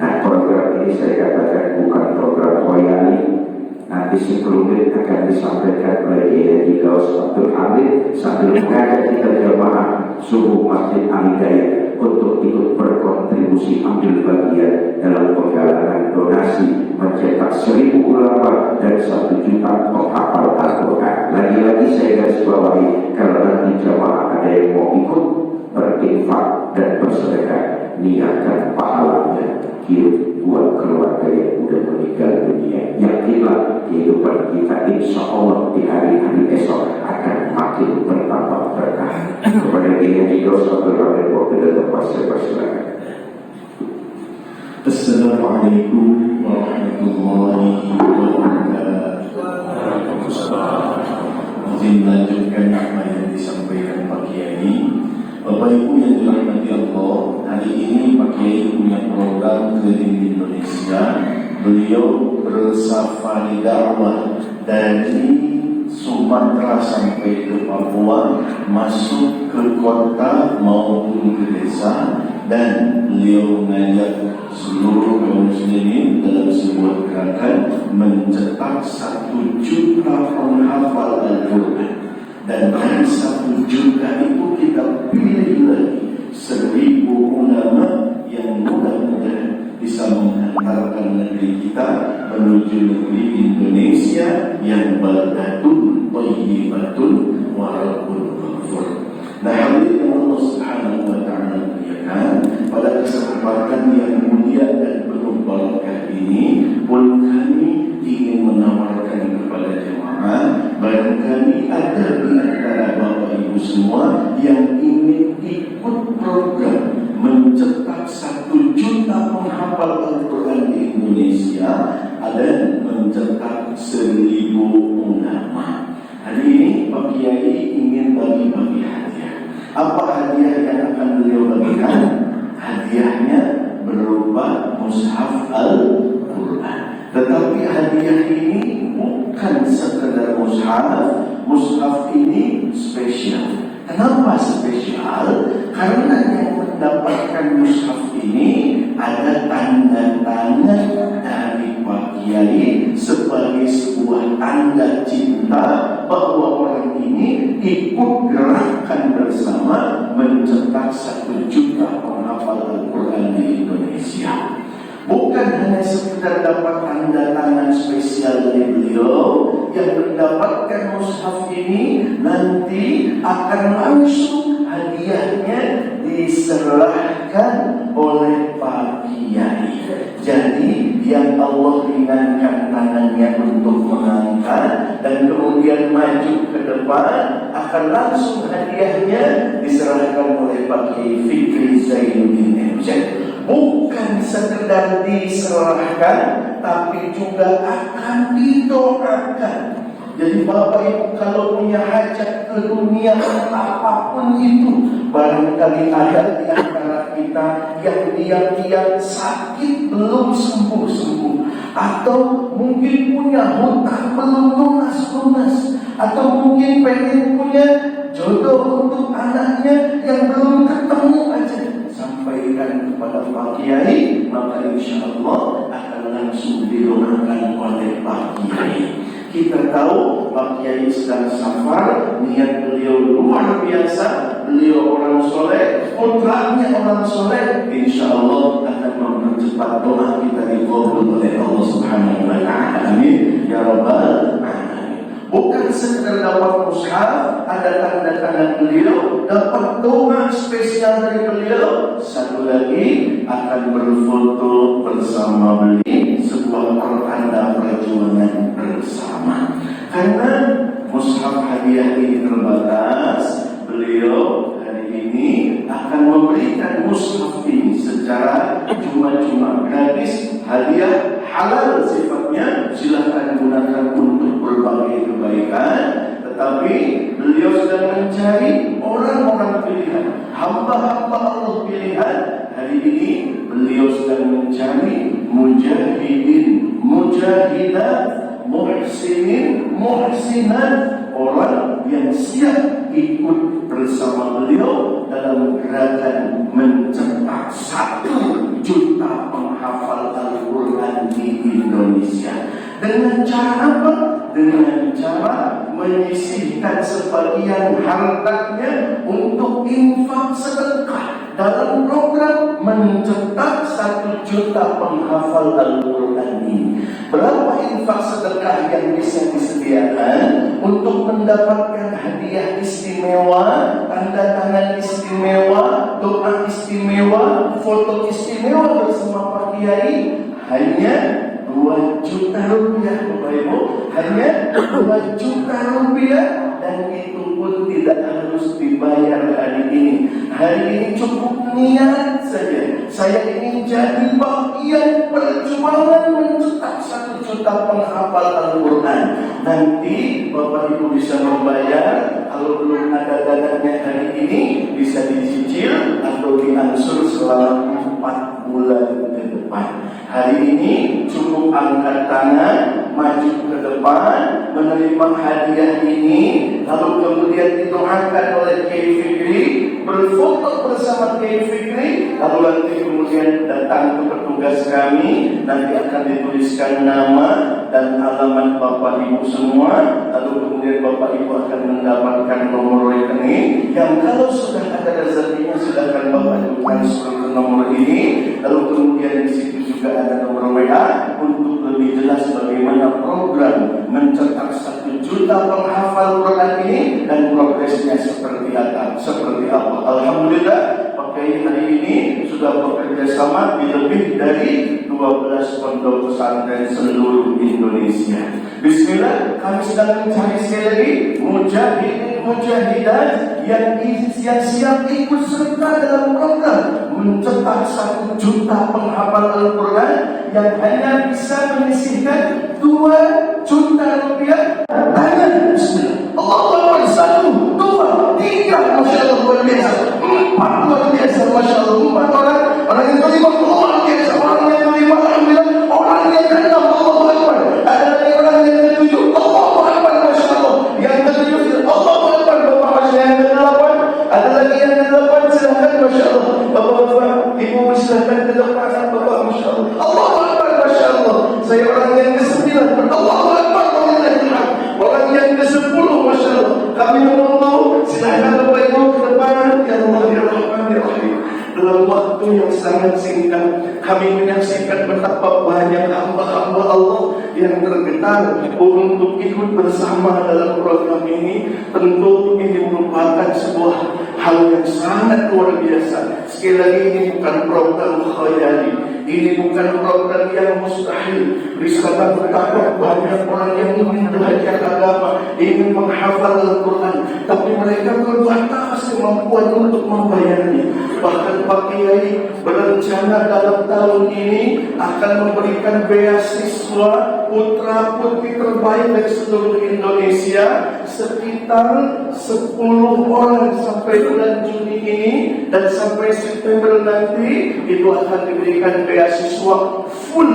Nah, program ini saya katakan bukan program khoyali. Nanti sebelumnya akan disampaikan oleh Kiai Gaus Abdul Hamid sambil mengajak kita jamaah subuh Masjid Al-Hidayah untuk ikut berkontribusi ambil bagian dalam penggalangan donasi mencetak 1000 ulama dan 1 juta penghafal Al-Quran. Lagi-lagi saya garis bawahi, kalau nanti jamaah ada yang mau ikut berinfak dan bersedekah, niatkan pahalanya kirim buat keluarga yang sudah meninggal dunia. Yakinlah kehidupan kita insya Allah di hari-hari esok akan makin bertambah berkah. Kepada Kiai Gaus Abdul Hamid, waktu dan tempat saya persilakan. Assalamualaikum warahmatullahi wabarakatuh. Izin melanjutkan apa yang disampaikan Pak Kiai. Bapak Ibu yang dirahmati Allah, hari ini Pak Kiai punya program keliling Indonesia. Beliau bersafari dakwah dari Sumatera sampai ke Papua, masuk ke kota maupun ke desa, dan beliau mengajak seluruh kaum muslimin dalam sebuah gerakan mencetak 1 juta penghafal Al-Quran. Dan dari 1 juta itu kita pilih lagi 1000 ulama yang mudah-mudahan bisa menghantarkan negeri kita menuju negeri Indonesia yang baldatun thayyibatun wa rabbun ghafur. Nah, hadirin Allah Subhanahu wa taala muliakan, pada kesempatan yang mulia dan penuh barakah ini pun kami ingin menawarkan kepada jemaah, barangkali ada di antara Bapak Ibu semua yang ingin ikut program mencetak 1 juta penghafal Al-Quran di Indonesia dan mencetak 1000 ulama. Hari ini Pak Kiai ingin bagi-bagi hadiah. Apa hadiah yang akan beliau bagikan? Hadiahnya berupa mushaf Al-Quran. Tetapi hadiah ini bukan sekedar mushaf. Mushaf ini spesial. Kenapa spesial? Karena yang mendapatkan mushaf ini ada tanda tangan dari Pak Kiai sebagai sebuah tanda cinta bahwa orang ini ikut gerakan bersama mencetak 1 juta penghafal Al-Quran di Indonesia. Bukan hanya sekedar dapat tanda tangan spesial dari beliau, yang mendapatkan mushaf ini nanti akan langsung hadiah hadiahnya diserahkan oleh Pak Kiai. Jadi yang Allah ringankan tangannya untuk mengangkat dan kemudian maju ke depan, akan langsung hadiahnya diserahkan oleh Pak Kiai Fikri Zainuddin MC. Bukan sekedar diserahkan, tapi juga akan didoakan. Jadi Bapak Ibu kalau punya hajat ke dunia apapun itu, barangkali ada di antara kita yang diam-diam sakit belum sembuh-sembuh, atau mungkin punya hutang belum lunas-lunas, atau mungkin pengen punya jodoh untuk anaknya yang belum ketemu aja, sampaikan kepada Pak Kiai, maka insya Allah akan langsung didoakan oleh Pak Kiai. Kita tahu Pak Kiai sedang safar, niat beliau luar biasa, beliau orang soleh, putranya orang soleh, insya Allah akan mempercepat doa kita dikabul oleh Allah Subhanahu Wa Taala. Amin ya Rabbal Alamin. Bukan sekedar dapat mushaf, ada tanda tangan beliau, dapat doa spesial dari beliau. Satu lagi akan berfoto bersama beliau, sebuah pertanda perjuangan bersama. Karena mushaf hadiah ini terbatas, beliau hari ini akan memberikan mushaf ini secara cuma-cuma, gratis, hadiah halal sifatnya, silahkan gunakan untuk berbagai kebaikan. Tetapi beliau sedang mencari orang-orang pilihan, hamba-hamba Allah pilihan. Hari ini beliau sedang mencari mujahidin, mujahidat, muhsinin, muhsinat, orang yang siap ikut bersama beliau dalam gerakan mencetak 1 juta penghafal Al-Quran di Indonesia. Dengan cara apa? Dengan cara menyisihkan sebagian hartanya untuk infak sedekah dalam program mencetak 1 juta penghafal Al-Quran ini. Berapa infak sedekah yang bisa disediakan untuk mendapatkan hadiah istimewa, tanda tangan istimewa, doa istimewa, foto istimewa bersama Pak Kiai? Hanya 2 juta rupiah, Bapak Ibu. Hanya 2 juta rupiah, dan itu pun tidak harus dibayar hari ini. Hari ini cukup niat saja. Saya ingin jadi bagian perjuangan mencetak 1 juta penghafal Al-Quran. Nanti Bapak Ibu bisa membayar. Kalau belum ada dananya hari ini, bisa dicicil atau diangsur selama 4 bulan ke depan. Hari ini cukup angkat tangan, maju ke depan, menerima hadiah ini, lalu kemudian didoakan oleh Kiai Fikri, berfoto bersama Kiai Fikri, lalu nanti kemudian datang ke petugas kami, nanti akan dituliskan nama dan alamat Bapak Ibu semua, lalu kemudian Bapak Ibu akan mendapatkan nomor rekening yang kalau sudah ada rezekinya silakan Bapak Ibu transfer ke nomor ini, lalu kemudian di situ juga ada nomor WA untuk lebih jelas bagaimana program mencetak 1 juta penghafal Quran ini dan progresnya seperti apa. Alhamdulillah, Pak Kiai hari ini sudah bekerja sama di lebih dari 12 pondok pesantren seluruh Indonesia. Bismillah, kami sedang mencari sekali lagi mujahidin, mujahidat yang siap ikut serta dalam program mencetak 1 juta penghafal Al-Quran yang hanya bisa menyisihkan 2 juta rupiah. Tangan, bismillah. Allahu Akbar, 1, 2, 3, Masya Allah, luar biasa. 4, luar biasa, Masya Allah. 4 orang yang terima, luar biasa. Orang yang terima, alhamdulillah. Orang yang ke-6, Allahu Akbar. Ada lagi orang yang ke-7, Allahu Akbar, Masya Allah. Yang ke-7, Allahu Akbar, Bapak Masya. Yang ke-8, ada lagi yang ke-8, silahkan, Masya Allah. Bapak-bapak, Ibu silahkan ke depan, Bapak, Masya Allah. Allahu Akbar, Masya Allah. Saya orang yang ke-9, Allahu Akbar, orang yang ke-10, Masya Allah. Kami menunggu, silahkan Bapak Ibu ke depan. Ya Allah, ya Rahman, ya Rahim. Dalam waktu yang sangat singkat, kami menyaksikan betapa banyak hamba-hamba Allah yang tergetar untuk ikut bersama dalam program ini. Tentu ini merupakan sebuah hal yang sangat luar biasa. Sekali lagi, ini bukan program khayali, ini bukan program yang mustahil. Di sana betapa banyak orang yang ingin belajar agama, ingin menghafal Al-Quran, tapi mereka terbatas kemampuan untuk membayarnya. Bahkan Pak Kiai berencana dalam tahun ini akan memberikan beasiswa putra putri terbaik dari seluruh Indonesia sekitar 10 orang sampai bulan Juni ini, dan sampai September nanti itu akan diberikan beasiswa full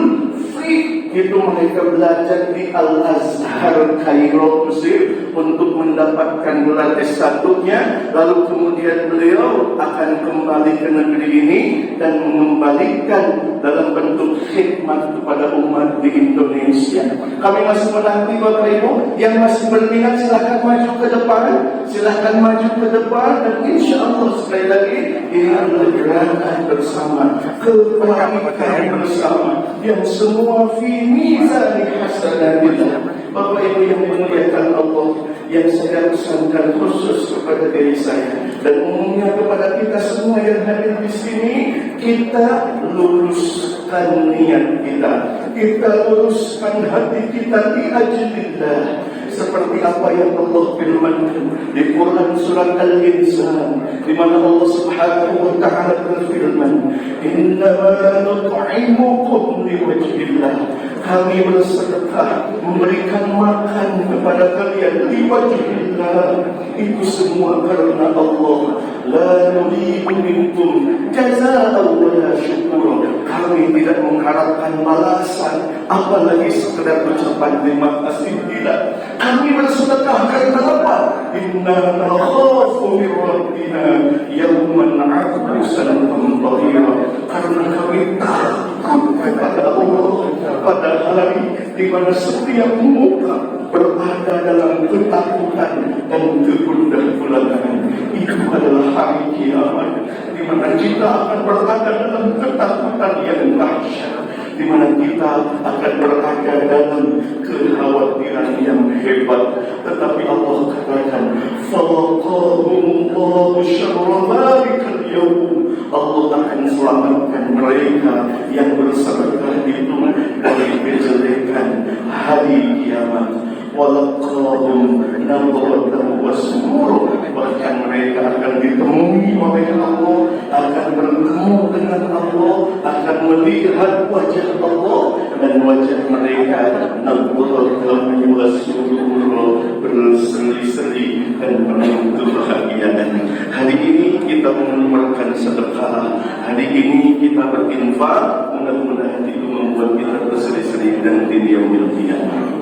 free. Itu mereka belajar di Al-Azhar Kairo, Mesir, untuk mendapatkan gelar S1-nya. Lalu kemudian beliau akan kembali ke negeri ini dan mengembalikan dalam bentuk khidmat kepada umat di Indonesia. Kami masih menanti Bapak Ibu yang masih berminat, silahkan maju ke depan, silahkan maju ke depan, dan insya Allah sekali lagi ini adalah gerakan bersama, kebaikan bersama yang semua fi mizan hasanatillah. Bapak Ibu yang dimuliakan Allah, yang saya pesankan khusus kepada diri saya dan umumnya kepada kita semua yang hadir di sini, kita luruskan niat kita, kita luruskan hati kita di ajlillah, seperti apa yang Allah firmankan di Quran surat Al-Insan, di mana Allah Subhanahu wa taala berfirman, "Innama nut'imukum liwajhillah." Kami bersedekah, memberikan makan kepada kalian liwajhillah, itu semua karena Allah. La nuridu minkum jazaa'an wa la syukura. Kami tidak mengharapkan balasan, apalagi sekedar ucapan terima kasih, tidak. Kami bersedekah karena apa? Inna nakhafu min rabbina yawman 'abusan qamtarira. Karena kami takut kepada Allah pada hari di mana setiap muka berada dalam ketakutan dan kegundah-gulangan. Itu adalah hari kiamat, di mana kita akan berada dalam ketakutan yang dahsyat, di mana kita akan berada dalam kekhawatiran yang hebat. Tetapi Allah katakan, "Fawaqahumullahu syarra dzalikal yawm." Allah akan selamatkan mereka yang bersedekah itu dari kejelekan hari kiamat. Walaqahum nadratan wa surur. Bahkan mereka akan ditemui oleh Allah, akan bertemu dengan Allah, akan melihat wajah Allah, dan wajah mereka nadratan wa surur, berseri-seri dan penuh kebahagiaan. Hari ini kita mengeluarkan sedekah, hari ini kita berinfak, mudah-mudahan itu membuat kita berseri-seri dan di yaumil qiyamah.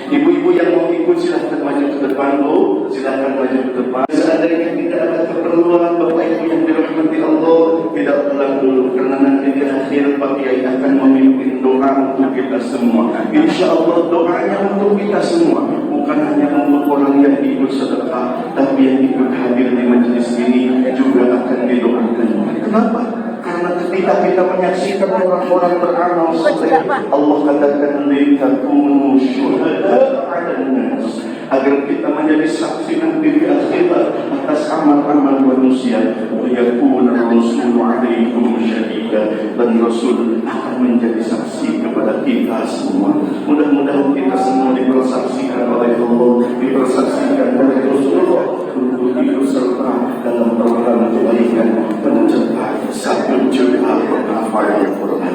Ibu-ibu yang mau ikut silahkan maju ke depan, Bu. Silahkan maju ke depan. Seandainya tidak ada keperluan, Bapak Ibu yang dirahmati Allah, tidak pulang dulu, karena nanti di akhir Pak Kiai akan memimpin doa untuk kita semua. Insya Allah doanya untuk kita semua, bukan hanya untuk orang yang ikut sedekah, tapi yang ikut hadir di majelis ini juga akan didoakan. Kenapa? Karena ketika kita menyaksikan orang-orang beramal soleh, Allah katakan litakunu syuhada 'alan nas, agar kita menjadi saksi nanti di akhirat atas amal-amal manusia. Wa yakuna rasulu 'alaikum syahida, dan Rasul akan menjadi saksi kepada kita semua. Mudah-mudahan kita semua dipersaksikan oleh Allah, dipersaksikan oleh Rasulullah untuk ikut serta dalam program kebaikan mencapai 1 juta penghafal Al-Quran.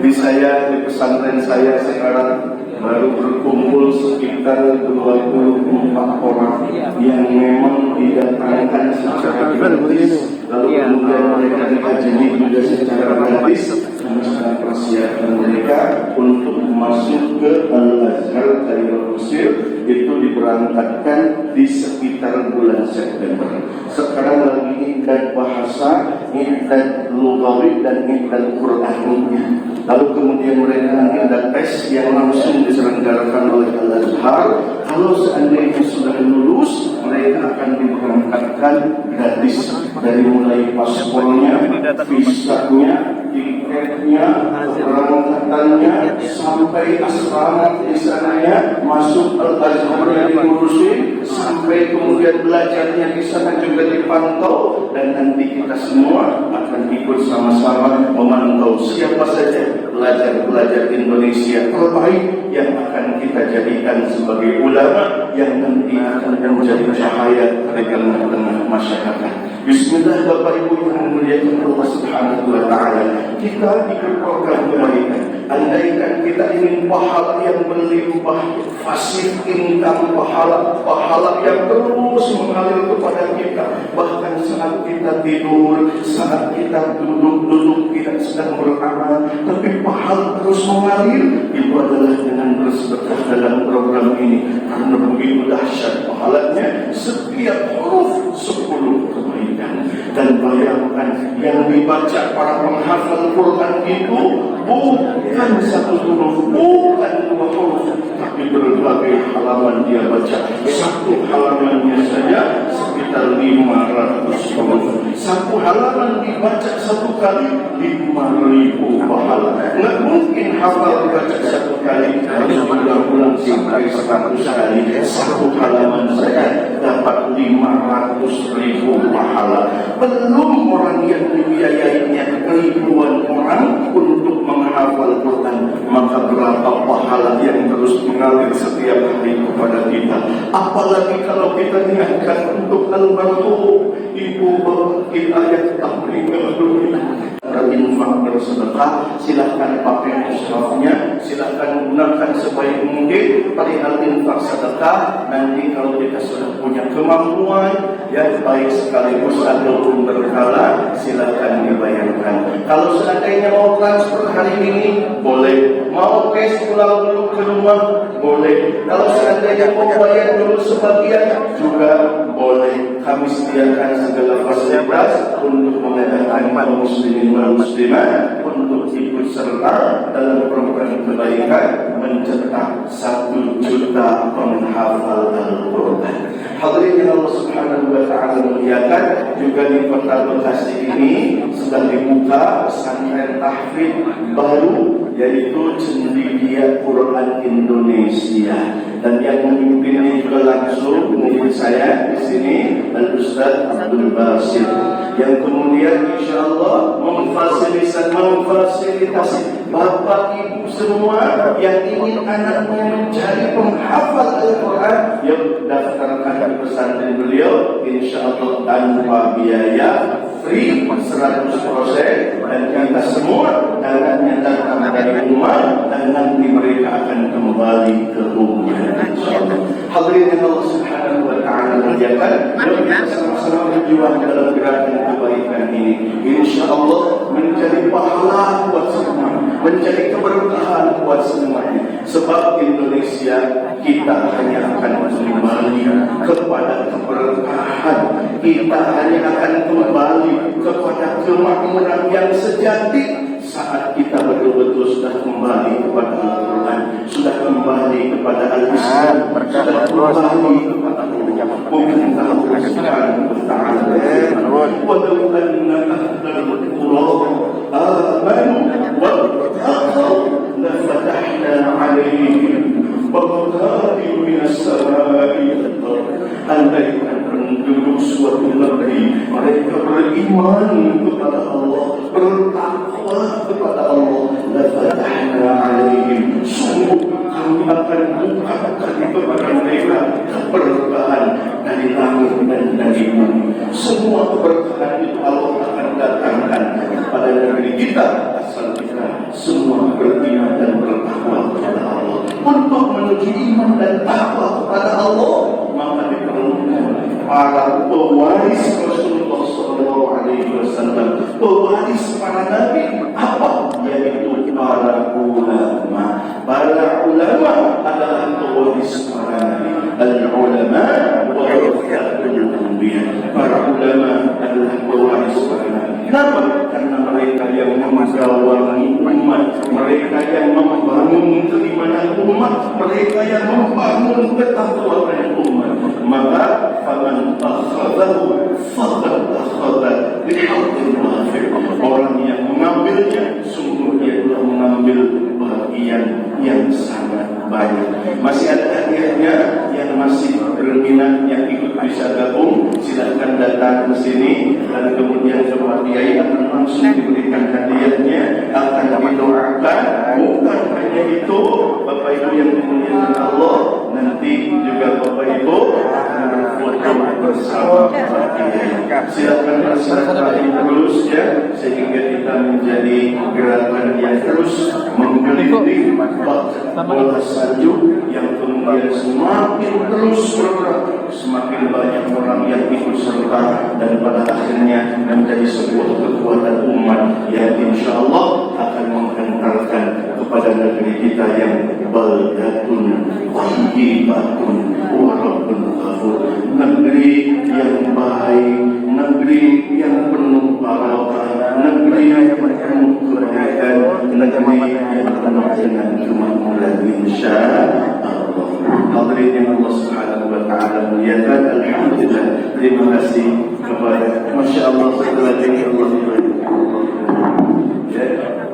Di pesantren saya sekarang baru berkumpul sekitar 24 orang yang memang didatangkan secara gratis, lalu kemudian mereka diajari juga secara gratis. Kami sedang persiapan mereka untuk masuk ke Al-Azhar Kairo, Mesir. Itu diberangkatkan di sekitar bulan September. Sekarang lagi iqdad bahasa, iqdad lughawi, dan iqdad Qur'aniyah. Lalu kemudian mereka ada tes yang langsung diselenggarakan oleh Al-Azhar. Kalau seandainya sudah lulus, mereka akan diberangkatkan gratis, dari mulai paspornya, visanya, tiketnya, keberangkatannya, sampai asrama di sananya, masuk Al-Azhar yang diurusin, sampai kemudian belajarnya di sana juga dipantau, dan nanti kita semua akan ikut sama-sama memantau siapa saja pelajar-pelajar Indonesia terbaik yang akan kita jadikan sebagai ulama yang nanti akan menjadi cahaya di tengah-tengah masyarakat. Bismillah, Bapak Ibu yang memuliakan Allah Subhanahu wa Ta'ala, kita diperprogram kebaikan. Andaikan kita ingin pahala yang berlimpah, pasif income pahala yang terus mengalir kepada kita, bahkan saat kita tidur, saat kita duduk tidak sedang beramal, tapi pahala terus mengalir. Itu adalah dengan bersedekah dalam program ini, karena begitu dahsyat pahalanya. Setiap huruf 10 kebaikan. Dan bayangkan yang dibaca para penghafal Quran itu bukan satu huruf, bukan 2 huruf, tapi berbagai halaman dia baca. Satu halamannya saja sekitar 500 huruf. Satu halaman dibaca satu kali 5.000 pahala. Nggak mungkin hafal dibaca satu kali, harus diulang-ulang sampai 100 kali. Satu halaman saja dapat 500.000 pahala. Belum orang yang dibiayainya ribuan orang untuk menghafal Quran, maka berapa pahala yang terus mengalir setiap hari kepada kita. Apalagi kalau kita niatkan untuk al-bardu, ibu bapak kita yang tak meninggal dunia. Infak bersedekah, silahkan pakai mushafnya, silahkan gunakan sebaik mungkin perihal infak sedekah. Nanti kalau kita sudah punya kemampuan, ya baik sekaligus ataupun berkala, silahkan dibayarkan. Kalau seandainya mau transfer hari ini, boleh. Mau cash pulang dulu ke rumah, boleh. Kalau seandainya mau bayar dulu sebagian, juga boleh. Kami sediakan segala fasilitas untuk mengadakan kaum muslimin dan muslimat untuk ikut serta dalam program kebaikan mencetak 1 juta penghafal Al-Quran. Hadirin yang Allah Subhanahu wa Ta'ala muliakan, juga di Kota Bekasi ini sedang dibuka pesantren tahfidz baru, yaitu Cendekia Quran Indonesia, dan yang memimpinnya juga langsung murid saya di sini Al-Ustaz Abdul Basit, yang kemudian insyaallah memfasilitasi bapak ibu semua yang ingin anaknya menjadi penghafal Al-Quran, yuk daftarkan di pesantren beliau, insyaallah tanpa biaya, free 100%, dan kita semua anaknya datang dari rumah dan nanti mereka akan kembali ke rumah insyaallah. Hadirin Allah Subhanahu wa Ta'ala muliakan, yuk kita sama-sama berjuang dalam gerakan kebaikan ini, insyaallah menjadi pahala buat semua, menjadi keberkahan buat semuanya. Sebab Indonesia kita hanya akan kembali kepada keberkahan, kita hanya akan kembali kepada kemakmuran yang sejati saat kita betul-betul sudah kembali kepada Al-Quran, sudah kembali kepada Al-Islam, sudah kembali kepada bukan Allah Subhanahu wa Ta'ala. Walau anna ahlal qura amanu wattaqaw lafatahna 'alaihim barakatin minas samaa'i wal ardh. Andaikan penduduk suatu negeri mereka beriman kepada Allah, bertakwa kepada Allah, lafatahna 'alaihim, sungguh kami akan bukakan kepada mereka keberkahan dari langit dan dari bumi. Semua keberkahan itu Allah akan datangkan kepada negeri kita asal kita semua beriman dan bertakwa kepada Allah. Untuk menuju iman dan takwa kepada Allah, maka diperlukan para pewaris Rasulullah SAW, pewaris para nabi, apa? Yaitu para ulama. Para ulama adalah pewaris para nabi. Al-ulama warathatul anbiya. Para ulama adalah pewaris para nabi. Kenapa? Karena mereka yang menggawangi umat, mereka yang membangun keimanan umat, mereka yang membangun ketakwaan umat. Maka faman akhadahu faqad akhadha bihaqqin wafir. Orang yang mengambilnya Masih ada hadiahnya yang masih berminat yang ikut bisa gabung, silakan datang ke sini dan kemudian Bapak Kiai akan langsung diberikan hadiahnya, akan didoakan. Bukan hanya itu, Bapak Ibu yang dimuliakan Allah, nanti juga Bapak Ibu akan berfoto bersama Bapak Kiai. Silakan bersertai terus ya, sehingga kita menjadi gerakan yang terus menggelinding bola salju yang kemudian semakin terus bergerak, semakin banyak orang yang ikut serta dan pada akhirnya menjadi sebuah kekuatan umat yang insya Allah akan menghantarkan kepada negeri kita yang baldatun thayyibatun wa rabbun ghafur, negeri yang baik, negeri yang penuh barokah, negeri yang penuh kebaikan, negeri yang penuh dengan kemakmuran insya Allah. Hadirin yang Allah Subhanahu wa taala muliakan, alhamdulillah, terima kasih kepada Masya Allah setelah ini Allah ya,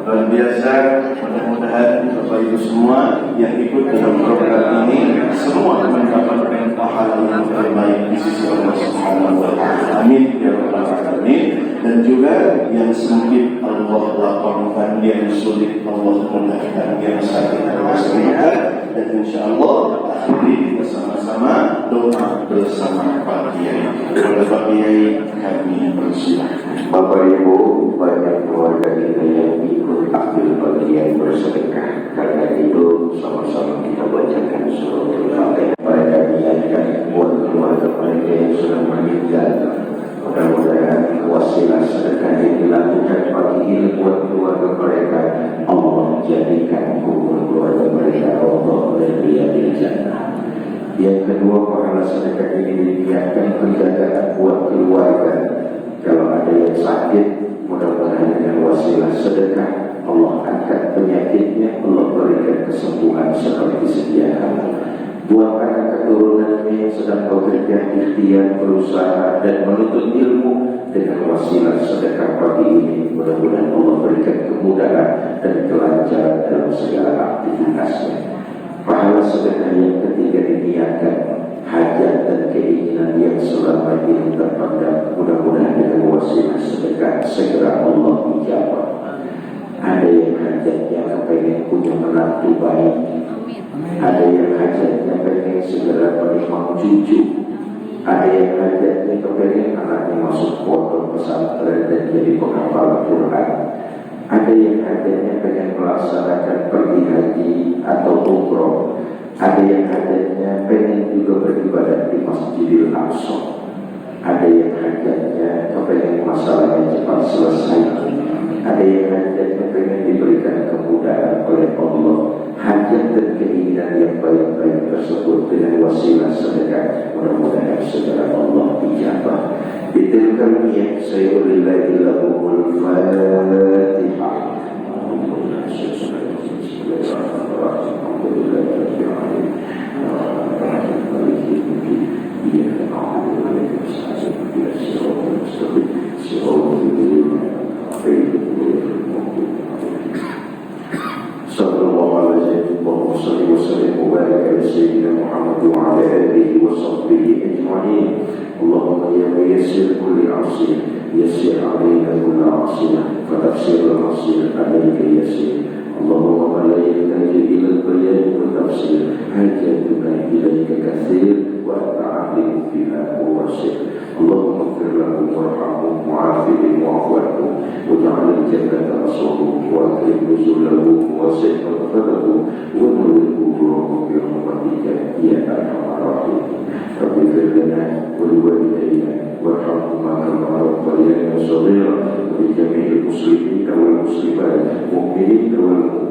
luar biasa. Mudah-mudahan Bapak Ibu semua yang ikut dalam program ini semua mendapatkan pahala yang terbaik di sisi Allah Subhanahu wa taala. Amin ya rabbal alamin. Dan juga yang sempit Allah lapangkan, yang sulit Allah mudahkan, yang sakit Allah sembuhkan. Dan insya Allah akhiri kita sama-sama doa bersama Pak Kiai. Kepada Pak Kiai kami persilahkan. Bapak Ibu, banyak keluarga kita yang ikut ambil bagian bersedekah. Karena itu sama-sama kita bacakan surah Al-Fatihah. Mereka niatkan buat keluarga mereka yang sudah meninggal. Mudah-mudahan wasilah sedekah yang dilakukan pagi ini buat keluarga mereka, Allah jadikan kubur keluarga mereka Allah dan dia di jannah. Yang kedua, pahala sedekah ini diniatkan penjagaan buat keluarga. Kalau ada yang sakit, mudah-mudahan dengan wasilah sedekah Allah angkat penyakitnya, Allah berikan kesembuhan seperti sedia kala. Buat anak keturunannya yang sedang bekerja, ikhtiar, berusaha dan menuntut ilmu, dengan wasilah sedekah pagi ini, mudah-mudahan Allah berikan kemudahan dan kelancaran dalam segala aktivitasnya. Pahala sedekah yang ketiga diniatkan hajat dan keinginan yang selama ini terpendam, mudah-mudahan dengan wasilah sedekah segera Allah ijabah. Ada yang hajatnya kepengen punya menantu baik, ada yang hajatnya pengen segera menikah cucu, ada yang hajatnya kepengen anaknya masuk pondok pesantren dan jadi penghafal Quran, ada yang hajatnya pengen melaksanakan pergi haji atau umroh, ada yang hajatnya pengen juga beribadah di Masjidil Aqsa, ada yang hajatnya kepengen masalahnya cepat selesai, ada yang hajatnya pengen diberikan kemudahan oleh Allah. Hajat dan keinginan yang baik-baik tersebut dengan wasilah sedekah, mudah-mudahan segera Allah ijabah. Ditilkan niat saya lillahi lahumul Fatihah. اللهم يا ميسر كل عصير يسر علينا كل عصير فتفسير العصير عليك يسير. اللهم من لا يحتاج الى البيان والتفسير حاجتنا اليك كثير وانت عالم بها وواسع. اللهم اغفر لهم وارحمهم وعافهم واعف عنهم واجعل الجنه نصرهم واكرم نزلهم ووسع مغفرتهم ونور قبورهم برحمتك يا ارحم الراحمين. رب اغفر لنا ولوالدينا وارحمهما كما ربيانا صغيرا ولجميع المسلمين والمسلمات المؤمنين والمؤمنات